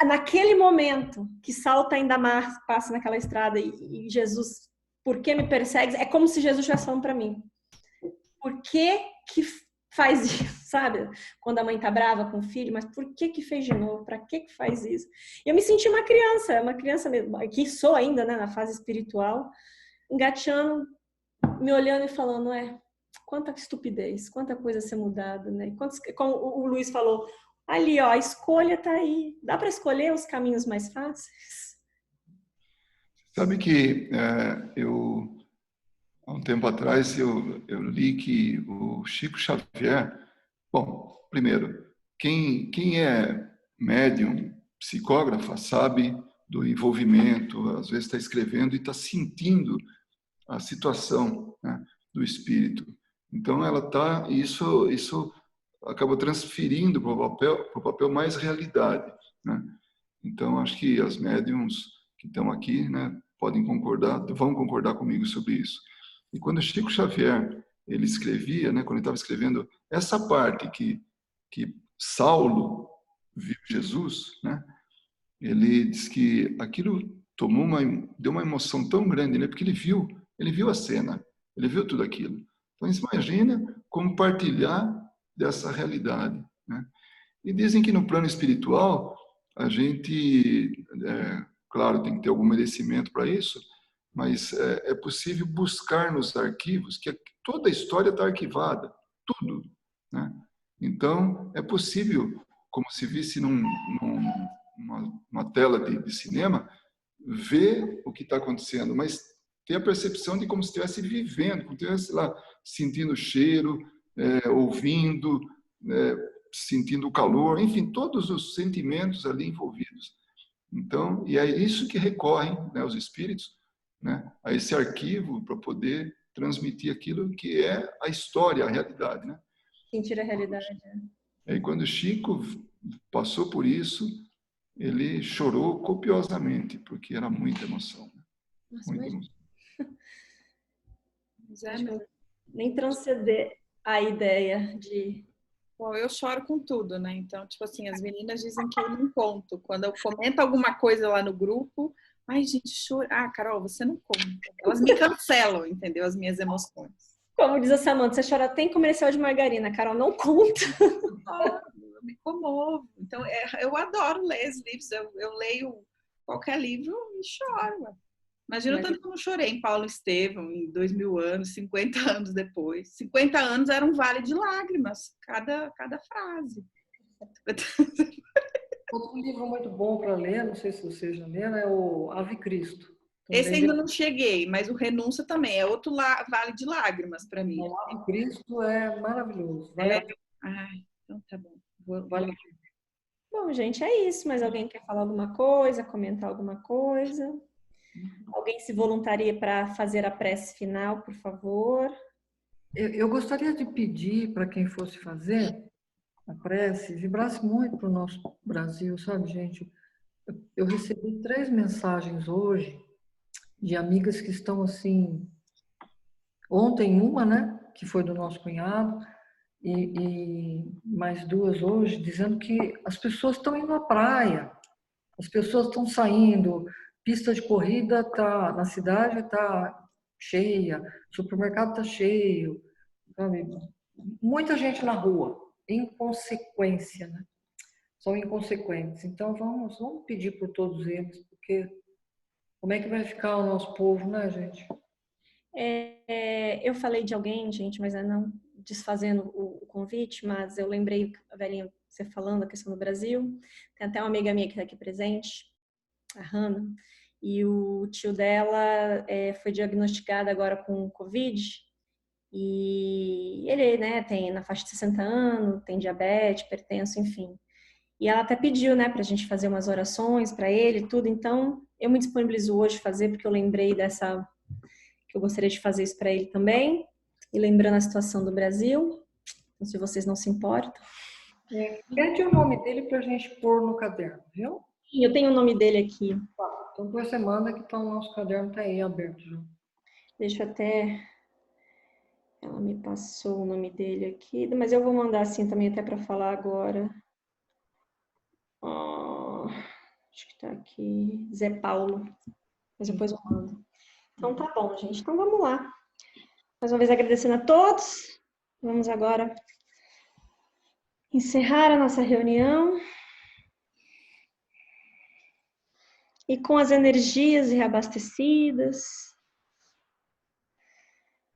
A: naquele momento que Saulo está em Damasco, passa naquela estrada e Jesus, por que me persegues? É como se Jesus estivesse falando para mim. Por que faz isso, sabe? Quando a mãe tá brava com o filho, mas por que fez de novo? Para que faz isso? E eu me senti uma criança mesmo, que sou ainda, né, na fase espiritual, engateando, me olhando e falando, quanta estupidez, quanta coisa a ser mudada, né? Como o Luiz falou, ali, ó, a escolha tá aí. Dá para escolher os caminhos mais fáceis?
D: Sabe que há um tempo atrás, eu li que o Chico Xavier... Bom, primeiro, quem é médium, psicógrafa, sabe do envolvimento, às vezes está escrevendo e está sentindo a situação, né, do espírito. Então, isso acaba transferindo para o papel mais realidade, né? Então, acho que as médiums que estão aqui, né, vão concordar comigo sobre isso. E quando Chico Xavier ele escrevia, né, quando ele estava escrevendo essa parte que Saulo viu Jesus, né, ele diz que aquilo deu uma emoção tão grande, né, porque ele viu a cena, ele viu tudo aquilo. Então, imagina compartilhar dessa realidade, né? E dizem que no plano espiritual a gente, claro, tem que ter algum merecimento para isso, mas é possível buscar nos arquivos que toda a história está arquivada, tudo, né? Então, é possível, como se visse numa tela de cinema, ver o que está acontecendo, mas ter a percepção de como se estivesse vivendo, como se estivesse lá sentindo o cheiro, ouvindo, sentindo o calor, enfim, todos os sentimentos ali envolvidos. Então, e é isso que recorrem, né, os espíritos, né, a esse arquivo para poder transmitir aquilo que é a história, a realidade, né?
A: Sentir a realidade.
D: E quando Chico passou por isso, ele chorou copiosamente, porque era muita emoção.
A: Nossa,
D: muita emoção.
A: Nem transcender a ideia de...
B: Bom, eu choro com tudo, né? Então, tipo assim, as meninas dizem que eu não conto. Quando eu comento alguma coisa lá no grupo, ai, gente, chora. Ah, Carol, você não conta. Elas me cancelam, entendeu? As minhas emoções.
A: Como diz a Samantha, você chora até em comercial de margarina, Carol, não conta.
B: Eu me comovo. Então, eu adoro ler os livros. Eu leio qualquer livro e choro. Imagina o tanto que eu não chorei em Paulo Estevam, em 2000 anos, 50 anos depois. 50 anos era um vale de lágrimas, cada frase.
C: Um livro muito bom para ler, não sei se vocês já leram, é o Ave Cristo. Também
B: esse ainda não cheguei, mas o Renúncia também é outro vale de lágrimas para mim.
C: O Ave Cristo é maravilhoso.
B: Ai, então tá bom.
C: Vale.
A: Bom, gente, é isso. Mas alguém quer falar alguma coisa, comentar alguma coisa? Alguém se voluntaria para fazer a prece final, por favor?
C: Eu gostaria de pedir para quem fosse fazer a prece, vibrasse muito para o nosso Brasil, sabe, gente? Eu recebi 3 mensagens hoje de amigas que estão assim... Ontem uma, né, que foi do nosso cunhado, e mais 2 hoje, dizendo que as pessoas estão indo à praia, as pessoas estão saindo pista de corrida tá na cidade, tá cheia, supermercado tá cheio, sabe? Muita gente na rua, inconsequência, né? São inconsequentes. Então vamos pedir por todos eles, porque como é que vai ficar o nosso povo, né, gente?
A: Eu falei de alguém, gente, mas não desfazendo o convite, mas eu lembrei, a velhinha, você falando a questão do Brasil. Tem até uma amiga minha que está aqui presente, a Hannah, e o tio dela foi diagnosticado agora com Covid, e ele, né, tem na faixa de 60 anos, tem diabetes, hipertenso, enfim. E ela até pediu, né, pra gente fazer umas orações para ele e tudo, então eu me disponibilizo hoje a fazer, porque eu lembrei que eu gostaria de fazer isso para ele também, e lembrando a situação do Brasil, então, se vocês não se importam.
C: Pede o nome dele para a gente pôr no caderno, viu?
A: Sim, eu tenho o nome dele aqui.
C: Então, por semana que tá o nosso caderno tá aí aberto já.
A: Deixa eu até... Ela me passou o nome dele aqui, mas eu vou mandar assim também até para falar agora. Acho que tá aqui. Zé Paulo. Mas depois eu mando. Então tá bom, gente. Então vamos lá. Mais uma vez agradecendo a todos. Vamos agora encerrar a nossa reunião. E com as energias reabastecidas,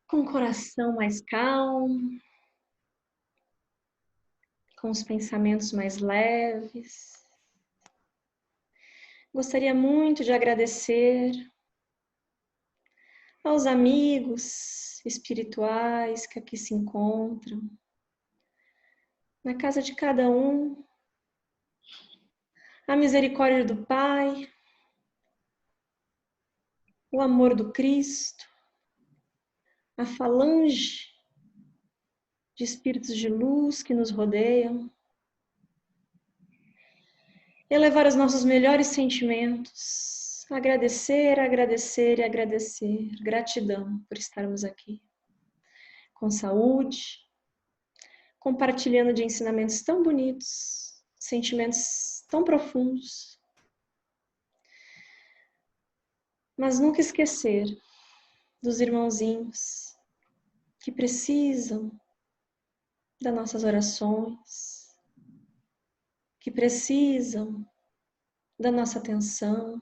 A: com o coração mais calmo, com os pensamentos mais leves, gostaria muito de agradecer aos amigos espirituais que aqui se encontram, na casa de cada um, a misericórdia do Pai, o amor do Cristo, a falange de espíritos de luz que nos rodeiam, elevar os nossos melhores sentimentos, agradecer, agradecer e agradecer, gratidão por estarmos aqui, com saúde, compartilhando de ensinamentos tão bonitos, sentimentos tão profundos, mas nunca esquecer dos irmãozinhos que precisam das nossas orações, que precisam da nossa atenção,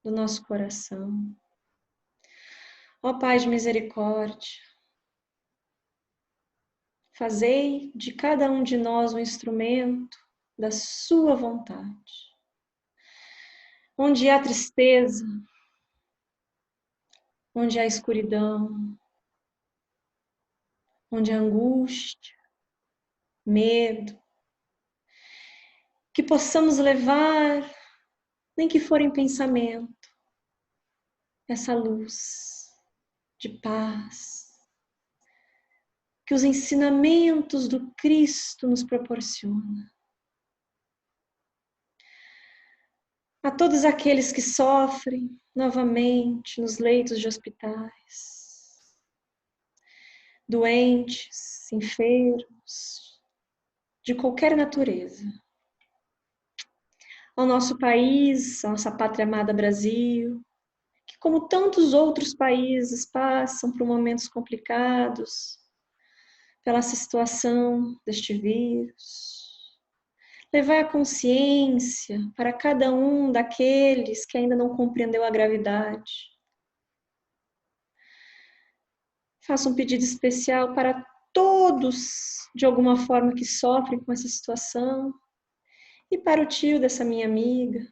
A: do nosso coração. Ó Pai de misericórdia, fazei de cada um de nós um instrumento da sua vontade. Onde há tristeza, onde há escuridão, onde há angústia, medo, que possamos levar, nem que for em pensamento, essa luz de paz, que os ensinamentos do Cristo nos proporcionam. A todos aqueles que sofrem novamente nos leitos de hospitais, doentes, enfermos, de qualquer natureza. Ao nosso país, à nossa pátria amada Brasil, que como tantos outros países passam por momentos complicados, pela situação deste vírus. Levai a consciência para cada um daqueles que ainda não compreendeu a gravidade. Faça um pedido especial para todos, de alguma forma, que sofrem com essa situação. E para o tio dessa minha amiga,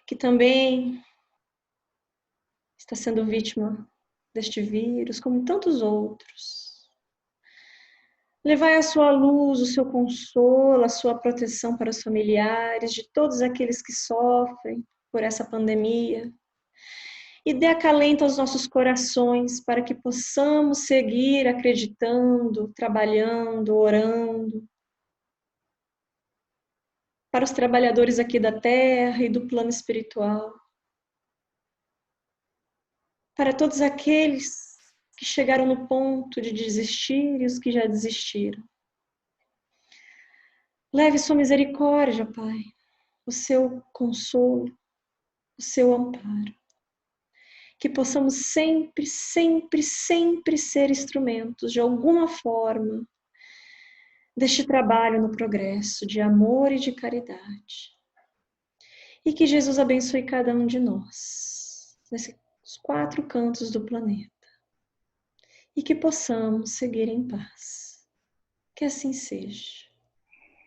A: que também está sendo vítima deste vírus, como tantos outros. Levai a sua luz, o seu consolo, a sua proteção para os familiares, de todos aqueles que sofrem por essa pandemia. E dê acalento aos nossos corações para que possamos seguir acreditando, trabalhando, orando. Para os trabalhadores aqui da terra e do plano espiritual. Para todos aqueles que chegaram no ponto de desistir e os que já desistiram. Leve sua misericórdia, Pai, o seu consolo, o seu amparo. Que possamos sempre, sempre, sempre ser instrumentos, de alguma forma, deste trabalho no progresso, de amor e de caridade. E que Jesus abençoe cada um de nós, nesses 4 cantos do planeta. E que possamos seguir em paz. Que assim seja.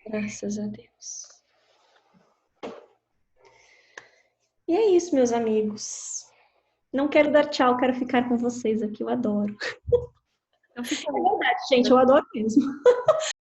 A: Graças a Deus. E é isso, meus amigos. Não quero dar tchau, quero ficar com vocês aqui, eu adoro.
B: Então, fica
A: É verdade, gente, eu adoro mesmo.